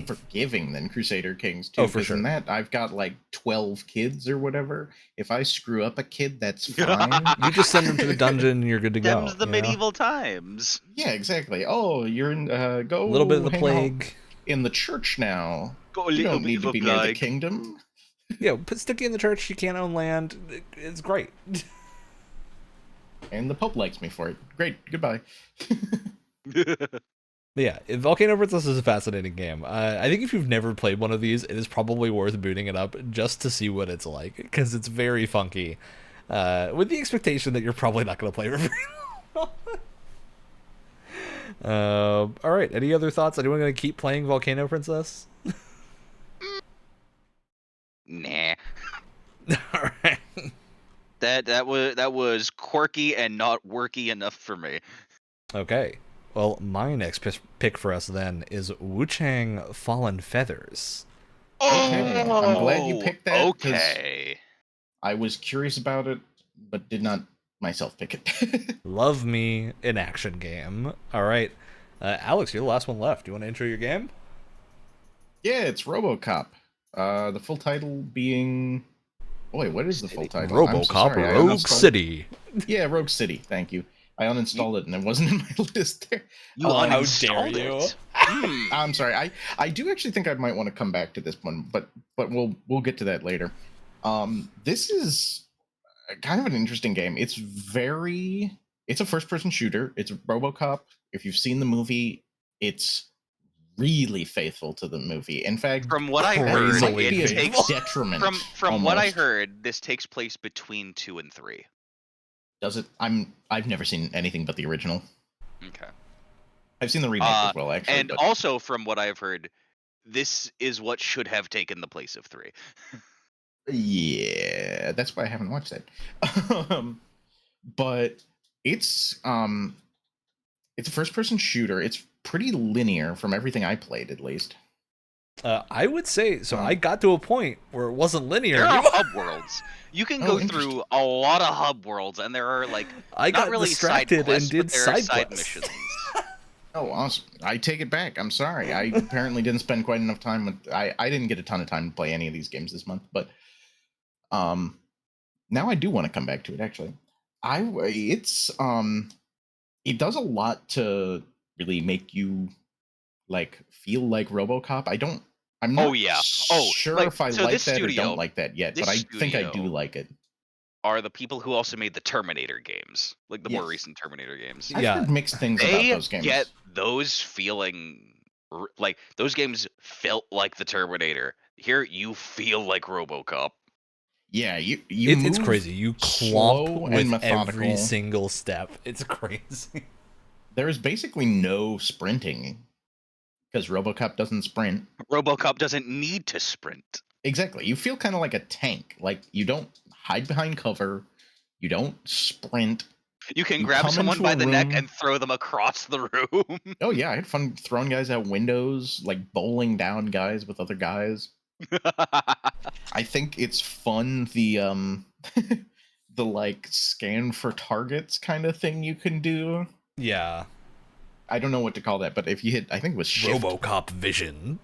B: forgiving than Crusader Kings too.
A: Oh, for sure.
B: In that, I've got like 12 kids or whatever. If I screw up a kid, that's fine.
A: You just send them to the dungeon and you're good to go.
C: Them's the medieval times.
B: Yeah, exactly. Oh, you're in go
A: a little bit of the plague
B: in the church now.
C: Go a
B: you
C: little
B: don't need to be near the kingdom.
A: Yeah, stick you in the church. You can't own land. It's great.
B: And the Pope likes me for it. Great. Goodbye.
A: Yeah, Volcano Princess is a fascinating game. I think if you've never played one of these, it is probably worth booting it up just to see what it's like, because it's very funky, with the expectation that you're probably not going to play for very long. All right, any other thoughts? Anyone going to keep playing Volcano Princess?
C: Nah.
A: All right.
C: That was quirky and not worky enough for me.
A: Okay. Well, my next pick for us then is Wu-Chang Fallen Feathers.
B: Okay. I'm glad you picked that.
C: Okay.
B: I was curious about it, but did not myself pick it.
A: Love me an action game. All right. Alex, you're the last one left. Do you want to intro your game?
B: Yeah, it's RoboCop. The full title being... Boy, what is the full title?
A: RoboCop Rogue City.
B: Yeah, Rogue City. Thank you. I uninstalled it and it wasn't in my list there.
C: How dare you?
B: I'm sorry. I do actually think I might want to come back to this one, but we'll get to that later. This is kind of an interesting game. It's a first-person shooter. It's a RoboCop. If you've seen the movie, it's really faithful to the movie. In fact,
C: from what I heard,
B: it takes detriment.
C: From what I heard, this takes place between 2 and 3.
B: Does it? I've never seen anything but the original.
C: Okay.
B: I've seen the remake as well, actually.
C: And also, from what I've heard, this is what should have taken the place of 3.
B: Yeah, that's why I haven't watched that. But it's a first-person shooter. It's pretty linear from everything I played, at least.
A: I would say so. I got to a point where it wasn't linear.
C: There are hub worlds. You can go through a lot of hub worlds, and there are
A: I got really distracted quests, and did side
C: missions.
B: Oh, awesome! I take it back. I'm sorry. I apparently didn't spend quite enough time with. I didn't get a ton of time to play any of these games this month, but now I do want to come back to it. Actually, it does a lot to really make you feel like RoboCop. I'm not sure if I like that or don't like that yet, but I think I do like it.
C: Are the people who also made the Terminator games, the more recent Terminator games?
B: I've heard mixed things about those games.
C: They get those feeling those games felt like the Terminator. Here, you feel like RoboCop.
B: Yeah,
A: it's crazy. You clomp with every single step. It's crazy.
B: There is basically no sprinting. Because RoboCop doesn't sprint.
C: RoboCop doesn't need to sprint.
B: Exactly. You feel kind of like a tank. You don't hide behind cover. You don't sprint.
C: You can grab someone by the neck and throw them across the room.
B: Oh, yeah. I had fun throwing guys out windows, bowling down guys with other guys. I think it's fun, the scan for targets kind of thing you can do.
A: Yeah.
B: I don't know what to call that, but if you hit, I think it was shift.
A: RoboCop vision.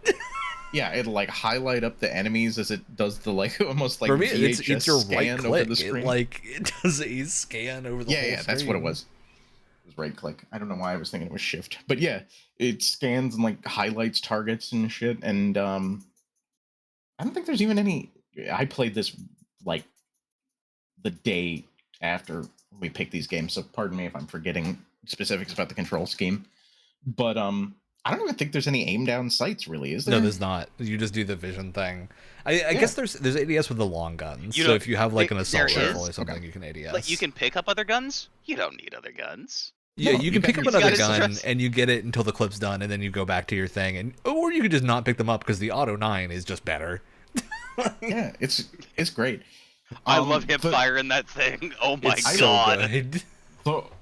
B: Yeah, it'll highlight up the enemies as it does the almost
A: For me,
B: VHS
A: it's your
B: scan
A: right click.
B: Over the screen.
A: It does a scan over the whole screen. Yeah,
B: that's what it was. It was right click. I don't know why I was thinking it was shift, but yeah, it scans and highlights targets and shit. And I don't think there's even any. I played this the day after we picked these games, so pardon me if I'm forgetting specifics about the control scheme. But I don't even think there's any aim down sights, really, is there?
A: No, there's not. You just do the vision thing. I guess there's ADS with the long guns. So if you have like an assault rifle or something, you can ADS.
C: Like you can pick up other guns. You don't need other guns.
A: Yeah, you can pick up another gun and you get it until the clip's done, and then you go back to your thing, or you could just not pick them up because the auto 9 is just better.
B: Yeah, it's great.
C: I love him firing that thing. Oh my god!
A: So good.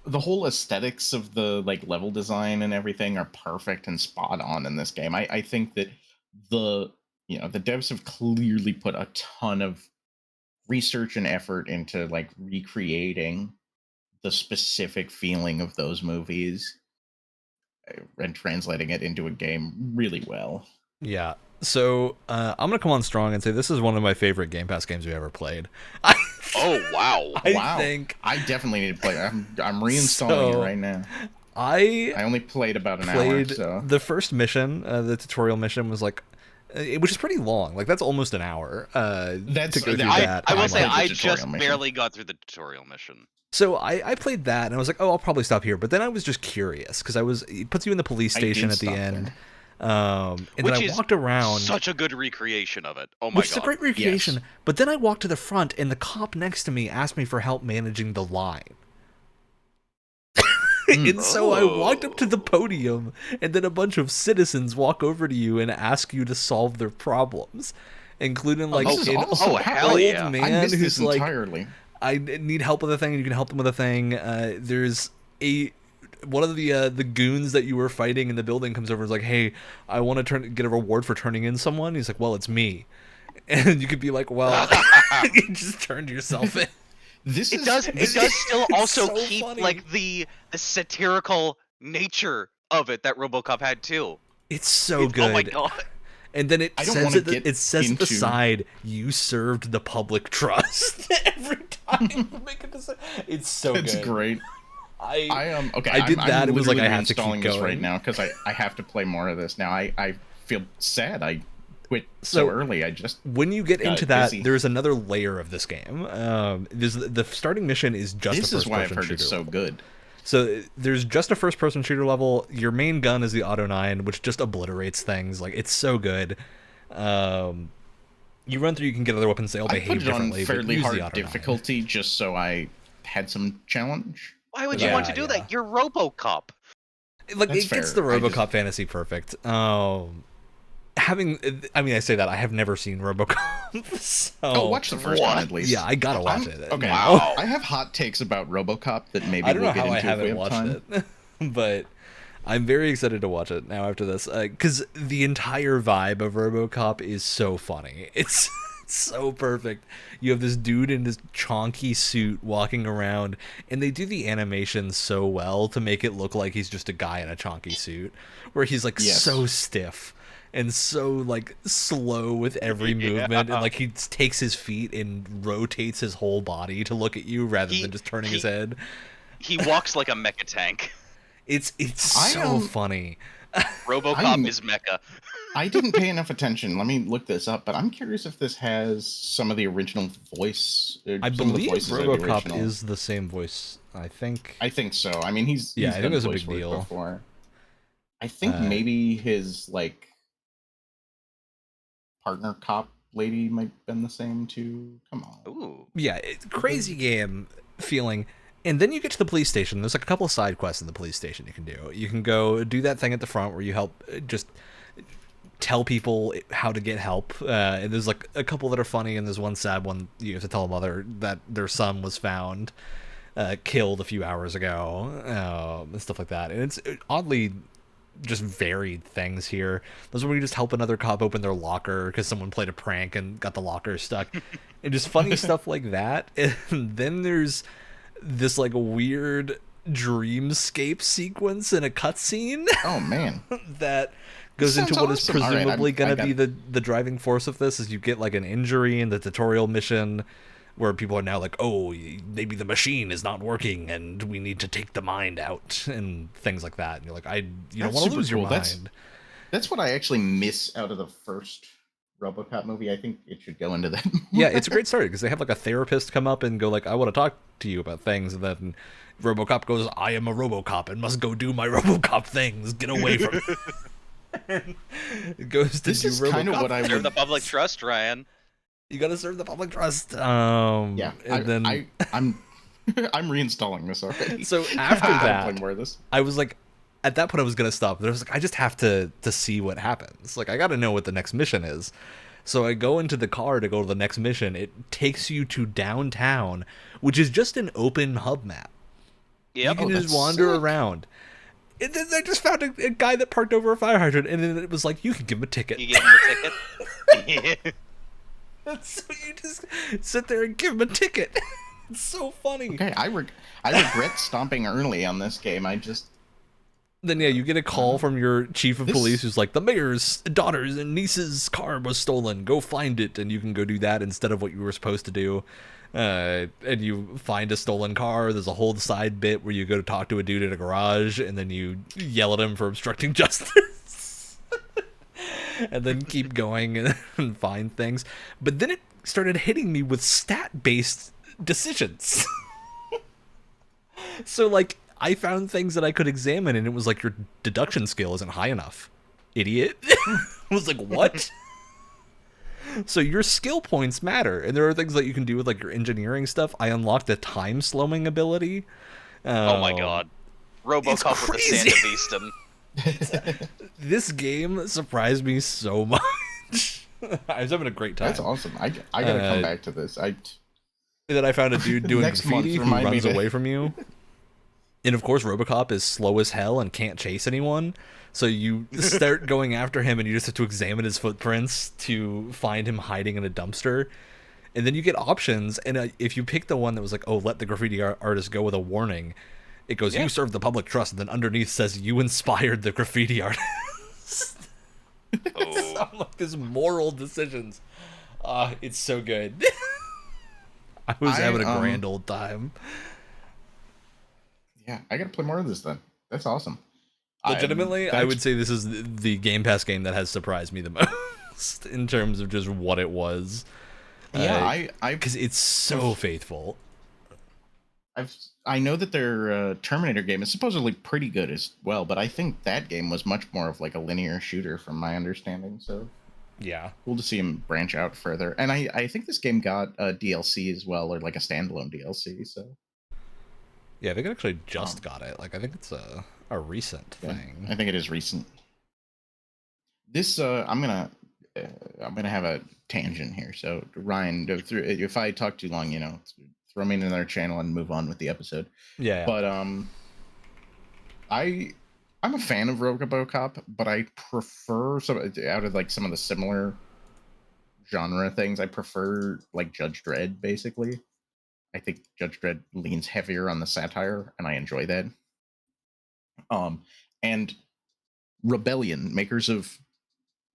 B: The whole aesthetics of the like level design and everything are perfect and spot on in this game. I think that the devs have clearly put a ton of research and effort into like recreating the specific feeling of those movies and translating it into a game really well.
A: Yeah. So I'm gonna come on strong and say this is one of my favorite Game Pass games we ever played.
C: Oh wow!
B: I think I definitely need to play. I'm reinstalling it right now. I only played about an hour. So
A: the first mission, the tutorial mission, was like, which is pretty long. Like that's almost an hour.
B: That's
A: to go through that.
C: I will say I just barely got through the tutorial mission.
A: So I played that and I was like, oh, I'll probably stop here. But then I was just curious because it puts you in the police station at the end. And then I walked around.
C: Such a good recreation of it. Oh my god.
A: Which is a great recreation. Yes. But then I walked to the front and the cop next to me asked me for help managing the line. And so I walked up to the podium and then a bunch of citizens walk over to you and ask you to solve their problems. Including like an old man who's like,
B: entirely.
A: I need help with a thing and you can help them with a thing. There's one of the goons that you were fighting in the building comes over and is like, hey, I want to get a reward for turning in someone. He's like, well, it's me. And you could be like, well, you just turned yourself in.
C: It does still also
A: so
C: keep
A: funny.
C: Like the satirical nature of it that RoboCop had too.
A: It's so good.
C: Oh my god.
A: And then it says at the side, you served the public trust every time you make a decision. It's so good.
B: It's great. Okay.
A: I did that. It was like I have to keep going
B: this right now because I have to play more of this now. I feel sad. I quit so early.
A: When you get into that, there's another layer of this game. The starting mission is just a first-person shooter. This is why I've heard it's so good. So there's just a first-person shooter level. Your main gun is the Auto 9, which just obliterates things. Like it's so good. You run through, you can get other weapons. They all behave differently.
B: I put it on fairly hard difficulty just so I had some challenge.
C: Why would you want to do that? You're RoboCop.
A: Like it gets the RoboCop fantasy perfect. I say that I have never seen RoboCop. So
B: watch the first one at least.
A: Yeah, I gotta watch it.
B: Okay, wow. I have hot takes about RoboCop that maybe
A: I don't know
B: we'll get
A: how
B: into
A: I haven't watched it, but I'm very excited to watch it now after this because the entire vibe of RoboCop is so funny. It's so perfect. You have this dude in this chonky suit walking around, and they do the animation so well to make it look like he's just a guy in a chonky suit, where he's like so stiff and so like slow with every movement, and like he takes his feet and rotates his whole body to look at you rather than just turning his head.
C: He walks like a mecha tank.
A: It's so funny.
C: RoboCop is mecha.
B: I didn't pay enough attention. Let me look this up, but I'm curious if this has some of the original voice.
A: I believe RoboCop is the same voice. I think
B: so. I mean, he's
A: I think it was a big deal
B: before. I think maybe his like partner cop lady might have been the same too. Come on.
C: Ooh.
A: Yeah, it's crazy game feeling. And then you get to the police station. There's like a couple of side quests in the police station you can do. You can go do that thing at the front where you help just tell people how to get help. And there's like a couple that are funny, and there's one sad one. You have to tell a mother that their son was found killed a few hours ago, and stuff like that. And it's oddly just varied things here. Those where you just help another cop open their locker because someone played a prank and got the locker stuck. And just funny stuff like that. And then there's this like weird dreamscape sequence in a cutscene.
B: Oh man.
A: That goes into what is presumably going to be the driving force of this, is you get like an injury in the tutorial mission where people are now like, oh, maybe the machine is not working and we need to take the mind out and things like that. And you're like, you don't want to lose your mind.
B: That's what I actually miss out of the first RoboCop movie. I think it should go into that.
A: Yeah, it's a great story because they have like a therapist come up and go like, I want to talk to you about things, and then RoboCop goes, I am a RoboCop and must go do my RoboCop things. Get away from me. It goes to
B: this is kind of what I
C: serve the public trust, Ryan.
A: You gotta serve the public trust.
B: Yeah,
A: and then
B: I'm I'm reinstalling this already.
A: So after that,
B: play more of this.
A: I was like, at that point, I was gonna stop. But I was like, I just have to see what happens. Like, I gotta know what the next mission is. So I go into the car to go to the next mission. It takes you to downtown, which is just an open hub map.
C: Yep.
A: You can just wander around. And then I just found a guy that parked over a fire hydrant, and then it was like, you can give him a ticket.
C: You give him a ticket?
A: Yeah. So you just sit there and give him a ticket. It's so funny.
B: Okay, I regret stomping early on this game.
A: Then yeah, you get a call from your chief of police who's like, the mayor's daughter's and niece's car was stolen. Go find it, and you can go do that instead of what you were supposed to do. And you find a stolen car. There's a whole side bit where you go to talk to a dude in a garage, and then you yell at him for obstructing justice. And then keep going and find things. But then it started hitting me with stat-based decisions. So, like, I found things that I could examine, and it was like, your deduction skill isn't high enough, idiot. I was like, what? So your skill points matter, and there are things that you can do with, like, your engineering stuff. I unlocked the time slowing ability.
C: Oh my god. RoboCop with the Santa
A: This game surprised me so much. I was having a great time.
B: That's awesome. I gotta come back to this.
A: And then I found a dude doing graffiti who runs away from you. And of course, RoboCop is slow as hell and can't chase anyone. So you start going after him, and you just have to examine his footprints to find him hiding in a dumpster. And then you get options, and if you pick the one that was like, oh, let the graffiti artist go with a warning, it goes, you serve the public trust, and then underneath says, you inspired the graffiti artist.
C: Oh.
A: So, like, this moral decisions. It's so good. I was having a grand old time.
B: Yeah, I gotta play more of this then. That's awesome.
A: Legitimately, I would say this is the Game Pass game that has surprised me the most in terms of just what it was.
B: Yeah,
A: because it's so faithful.
B: I know that their Terminator game is supposedly pretty good as well, but I think that game was much more of like a linear shooter from my understanding. So
A: yeah,
B: cool to see him branch out further. And I think this game got a DLC as well, or like a standalone DLC. So
A: yeah, I think it actually just got it. Like, I think it's a recent thing.
B: I think it is recent. This I'm gonna have a tangent here. So Ryan, if I talk too long, throw me in another channel and move on with the episode.
A: Yeah.
B: But I'm a fan of RoboCop, but I prefer out of like some of the similar genre things. I prefer like Judge Dredd, basically. I think Judge Dredd leans heavier on the satire, and I enjoy that. And Rebellion, makers of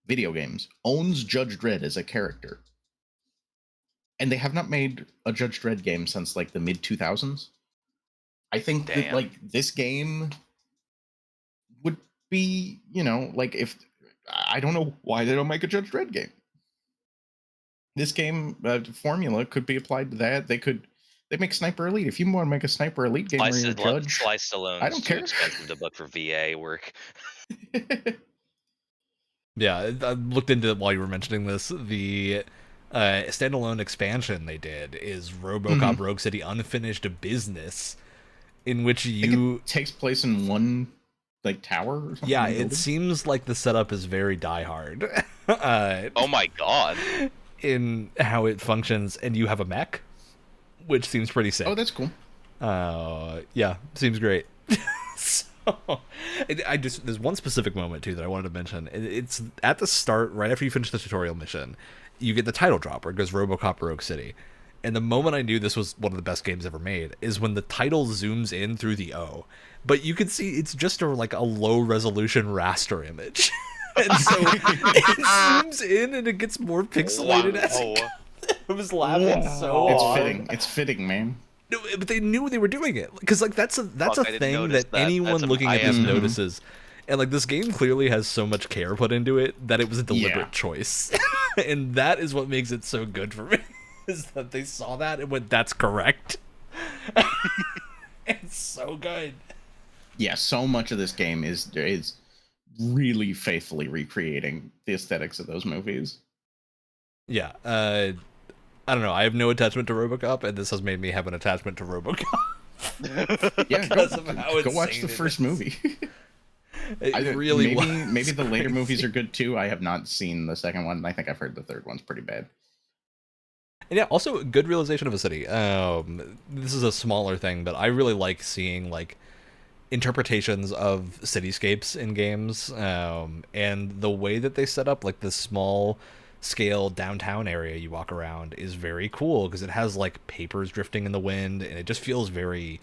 B: video games, owns Judge Dredd as a character. And they have not made a Judge Dredd game since like the mid 2000s. I think that like this game would be, like, if I don't know why they don't make a Judge Dredd game. This game formula could be applied to that. They make Sniper Elite. If you want to make a Sniper Elite game where you're a judge,
C: Sly Stallone
B: I don't care.
C: Expensive to book for VA work.
A: Yeah, I looked into it while you were mentioning this. The standalone expansion they did is RoboCop Rogue City Unfinished Business, in which it
B: takes place in one like tower or something.
A: Yeah, it seems like the setup is very Die Hard.
C: Oh my god.
A: In how it functions, and you have a mech, which seems pretty sick.
B: Oh, that's cool.
A: Yeah, seems great. So, there's one specific moment too that I wanted to mention. It's at the start, right after you finish the tutorial mission, you get the title drop where it goes RoboCop Rogue City. And the moment I knew this was one of the best games ever made is when the title zooms in through the O. But you can see it's just a low resolution raster image. And so it zooms in and it gets more pixelated as it goes. I was laughing so hard.
B: It's fitting, man.
A: No, but they knew they were doing it, because like that's a thing that anyone looking at this notices. And like, this game clearly has so much care put into it that it was a deliberate choice. And that is what makes it so good for me, is that they saw that and went, that's correct. It's so good.
B: Yeah, so much of this game is really faithfully recreating the aesthetics of those movies.
A: Yeah, I don't know. I have no attachment to RoboCop, and this has made me have an attachment to RoboCop.
B: Yeah, go watch the first movie. Maybe the later movies are good too. I have not seen the second one. I think I've heard the third one's pretty bad.
A: And yeah, also good realization of a city. This is a smaller thing, but I really like seeing like interpretations of cityscapes in games, and the way that they set up like the small scale downtown area you walk around is very cool because it has like papers drifting in the wind, and it just feels very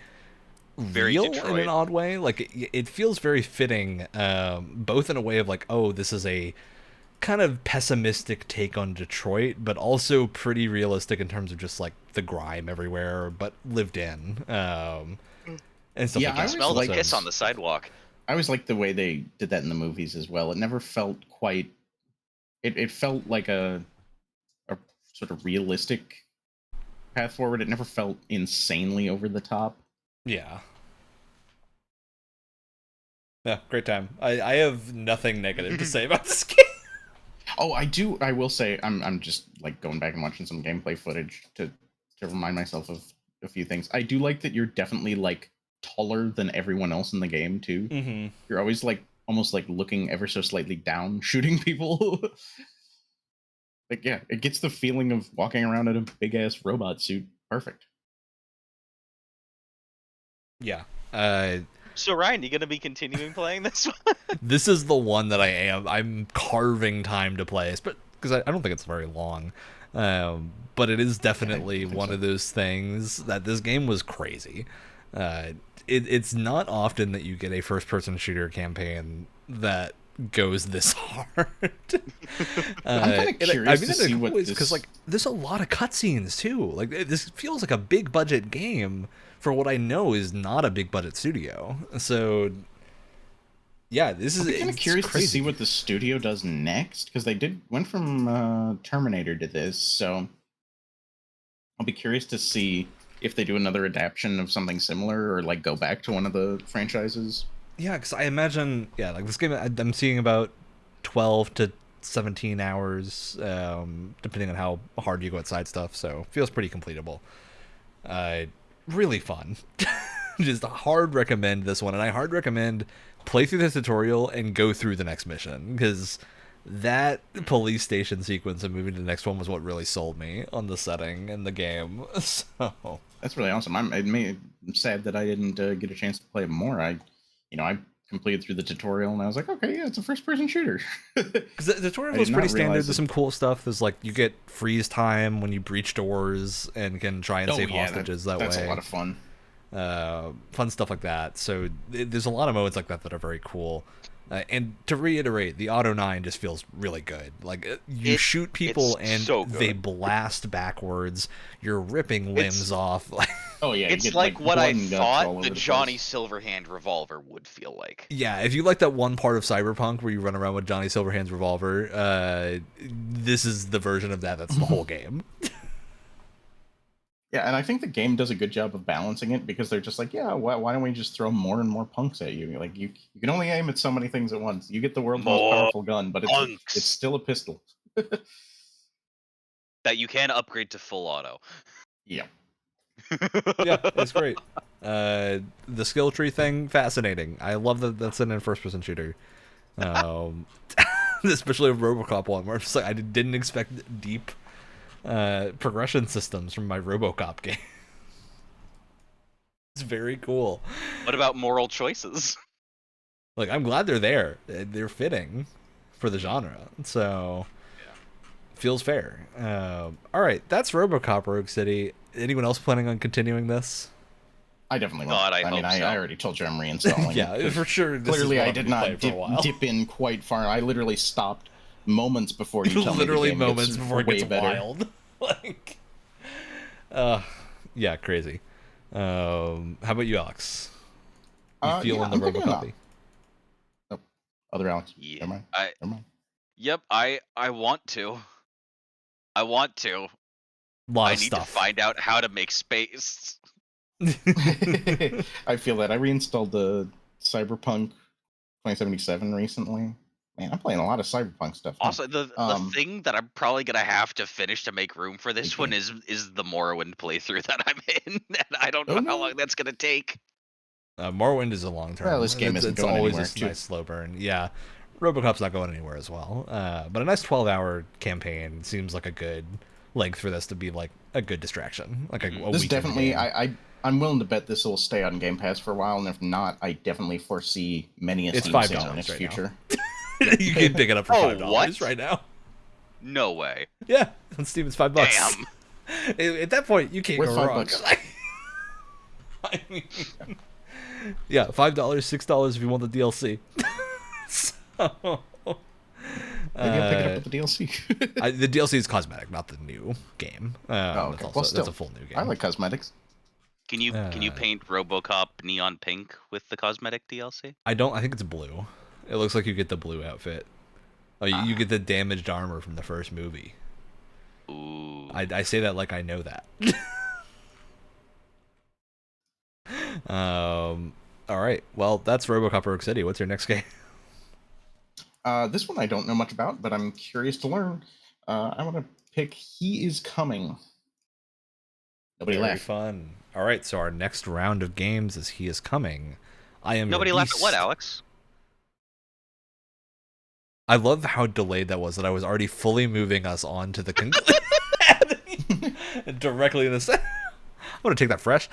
A: real Detroit. In an odd way. Like it feels very fitting, both in a way of like, oh, this is a kind of pessimistic take on Detroit, but also pretty realistic in terms of just like the grime everywhere, but lived in. And stuff like that.
C: I smell the piss on the sidewalk.
B: I always liked the way they did that in the movies as well. It never felt quite. It felt like a sort of realistic path forward. It never felt insanely over the top.
A: Yeah. Yeah, great time. I have nothing negative to say about this game.
B: Oh, I do. I will say I'm just like going back and watching some gameplay footage to remind myself of a few things. I do like that you're definitely like taller than everyone else in the game too.
A: Mm-hmm.
B: You're always like almost like looking ever so slightly down, shooting people. Like, yeah, it gets the feeling of walking around in a big ass robot suit. Perfect.
A: Yeah.
C: So Ryan, you gonna be continuing playing this one?
A: This is the one that I'm carving time to play, because I don't think it's very long. But it is definitely one of those things that this game was crazy. It's not often that you get a first-person shooter campaign that goes this hard.
B: I'm kind of curious to see what this...
A: because like there's a lot of cutscenes too. Like this feels like a big budget game for what I know is not a big budget studio. So yeah, this is
B: kind of curious to see what the studio does next, because they went from Terminator to this, so I'll be curious to see if they do another adaptation of something similar or like go back to one of the franchises.
A: Yeah, because I imagine, like this game, I'm seeing about 12 to 17 hours, depending on how hard you go at side stuff. So feels pretty completable. Really fun. Just hard recommend this one, and I hard recommend play through the tutorial and go through the next mission, because that police station sequence and moving to the next one was what really sold me on the setting and the game. So
B: that's really awesome. I'm sad that I didn't get a chance to play it more. I completed through the tutorial and I was like, okay, yeah, it's a first-person shooter.
A: Because the tutorial was pretty standard. There's some cool stuff. There's like you get freeze time when you breach doors and can try and save hostages that way.
B: That's a lot of fun.
A: Fun stuff like that. So there's a lot of modes like that that are very cool. And to reiterate, the Auto 9 just feels really good. Like you shoot people and they blast backwards. You're ripping limbs off.
B: Oh yeah,
C: it's like what I thought the Johnny Silverhand revolver would feel like.
A: Yeah, if you like that one part of Cyberpunk where you run around with Johnny Silverhand's revolver, this is the version of that. That's the whole game.
B: Yeah, and I think the game does a good job of balancing it, because they're just like, yeah, why don't we just throw more and more punks at you? Like you can only aim at so many things at once. You get the world's most powerful gun, but it's still a pistol.
C: That you can upgrade to full auto.
B: Yeah.
A: Yeah, it's great. The skill tree thing, fascinating. I love that that's in a first-person shooter. Especially a RoboCop one, where I'm just like, I didn't expect deep progression systems from my RoboCop game. It's very cool.
C: What about moral choices?
A: Like, I'm glad they're there. They're fitting for the genre. So, feels fair. All right, that's RoboCop Rogue City. Anyone else planning on continuing this?
B: I definitely won't. I already told you I'm reinstalling.
A: Yeah, for sure.
B: Clearly, I did not dip in quite far. I literally stopped moments before you tell me the game
A: moments before it gets
B: better.
A: Wild. Like, yeah, crazy. How about you, Alex? You feeling the RoboCop?
B: Nope. Other Alex.
C: Yeah.
B: Never mind.
C: Yep. I want to. I need to find out how to make space.
B: I feel that. I reinstalled the Cyberpunk 2077 recently. Man, I'm playing a lot of Cyberpunk stuff.
C: Also, the thing that I'm probably gonna have to finish to make room for this one is the Morrowind playthrough that I'm in, and I don't know how long that's gonna take.
A: Morrowind is a long term.
B: Well, this game isn't going
A: always
B: anywhere.
A: It's always a nice slow burn. Yeah, RoboCop's not going anywhere as well. But a nice 12-hour campaign seems like a good length for this to be like a good distraction. Like a
B: this definitely, I'm willing to bet this will stay on Game Pass for a while, and if not, I definitely foresee many a Steam sale in its future.
A: You can pick it up for $5 right now.
C: No way.
A: Yeah, on Steam it's $5. Damn. At that point, you can't go wrong. I mean, yeah, $5, $6 if you want the DLC. So,
B: maybe I'll pick it up with the DLC.
A: The DLC is cosmetic, not the new game.
B: Okay.
A: That's a full new game.
B: I like cosmetics.
C: Can you paint RoboCop neon pink with the cosmetic DLC?
A: I don't. I think it's blue. It looks like you get the blue outfit. Oh, you get the damaged armor from the first movie.
C: Ooh.
A: I say that like I know that. All right. Well, that's RoboCop Rogue City. What's your next game?
B: This one I don't know much about, but I'm curious to learn. I want to pick He Is Coming. Nobody
A: Very
B: laughed.
A: Fun. All right. So our next round of games is He Is Coming. I am.
C: Nobody laughed at what, Alex?
A: I love how delayed that was. That I was already fully moving us on to the conclusion. Directly in the set. I'm gonna take that fresh.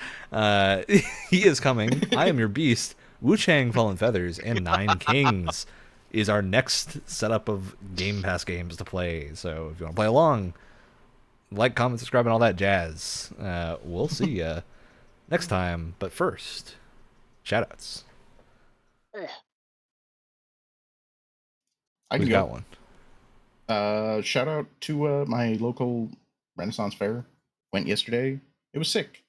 A: He Is Coming. I Am Your Beast. Wu-Chang Fallen Feathers and Nine Kings is our next setup of Game Pass games to play. So if you want to play along, like, comment, subscribe, and all that jazz. We'll see you next time. But first, shoutouts.
B: I can
A: got one.
B: Shout out to my local Renaissance Fair. Went yesterday. It was sick.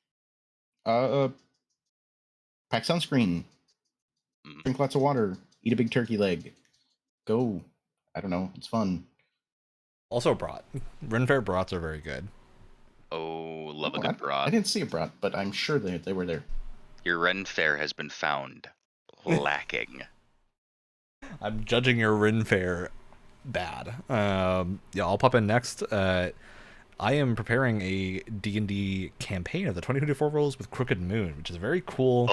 B: Pack sunscreen. Drink lots of water. Eat a big turkey leg. Go. I don't know. It's fun.
A: Also brat. Ren Fair brats are very good.
C: Oh, love a good brat.
B: I didn't see a brat, but I'm sure they were there.
C: Your Ren Fair has been found lacking.
A: I'm judging your Ren Fair bad. Yeah, I'll pop in next. I am preparing a D&D campaign of the 2024 rules with Crooked Moon, which is a very cool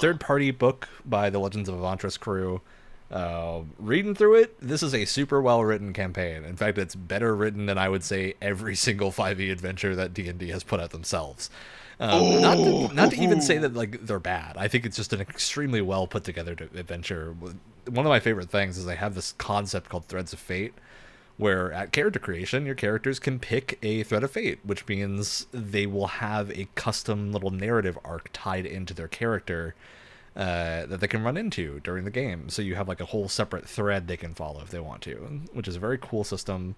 A: third-party book by the Legends of Avantras crew. Reading through it, this is a super well-written campaign. In fact, it's better written than I would say every single 5e adventure that D&D has put out themselves. Not to even say that like they're bad. I think it's just an extremely well put together adventure. One of my favorite things is they have this concept called Threads of Fate, where at character creation, your characters can pick a thread of fate, which means they will have a custom little narrative arc tied into their character that they can run into during the game. So you have like a whole separate thread they can follow if they want to, which is a very cool system.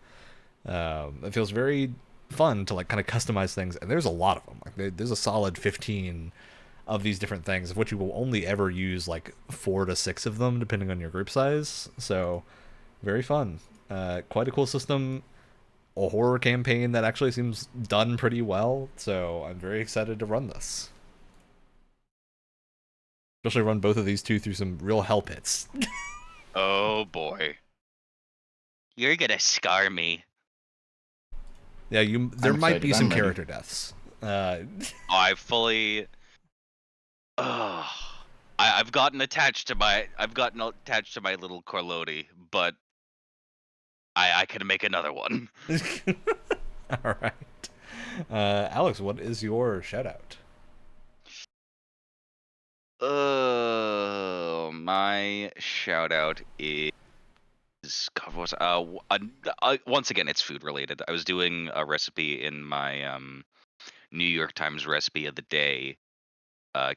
A: It feels very fun to like kind of customize things, and there's a lot of them. Like there's a solid 15 of these different things, of which you will only ever use like 4 to 6 of them depending on your group size. So very fun. Quite a cool system, a horror campaign that actually seems done pretty well, so I'm very excited to run this. Especially run both of these two through some real hell pits.
C: Oh boy. You're gonna scar me.
A: Yeah, there might be some character deaths.
C: I've gotten attached to my little Corlodi, but I can make another one.
A: All right. Alex, what is your shout out?
C: My shout out is once again, it's food related. I was doing a recipe in my New York Times recipe of the day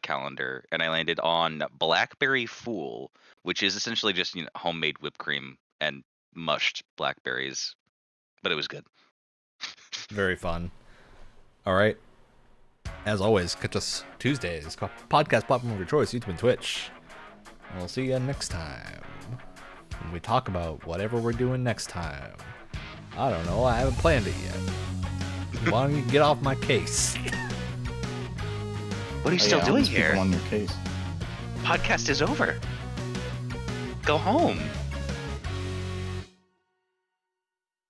C: calendar, and I landed on Blackberry Fool, which is essentially just homemade whipped cream and mushed blackberries, but it was good.
A: Very fun. All right. As always, catch us Tuesdays, podcast platform of your choice, YouTube and Twitch. And we'll see you next time when we talk about whatever we're doing next time. I don't know. I haven't planned it yet. Why don't you get off my case?
C: What are you still doing here?
B: On your case.
C: Podcast is over. go home.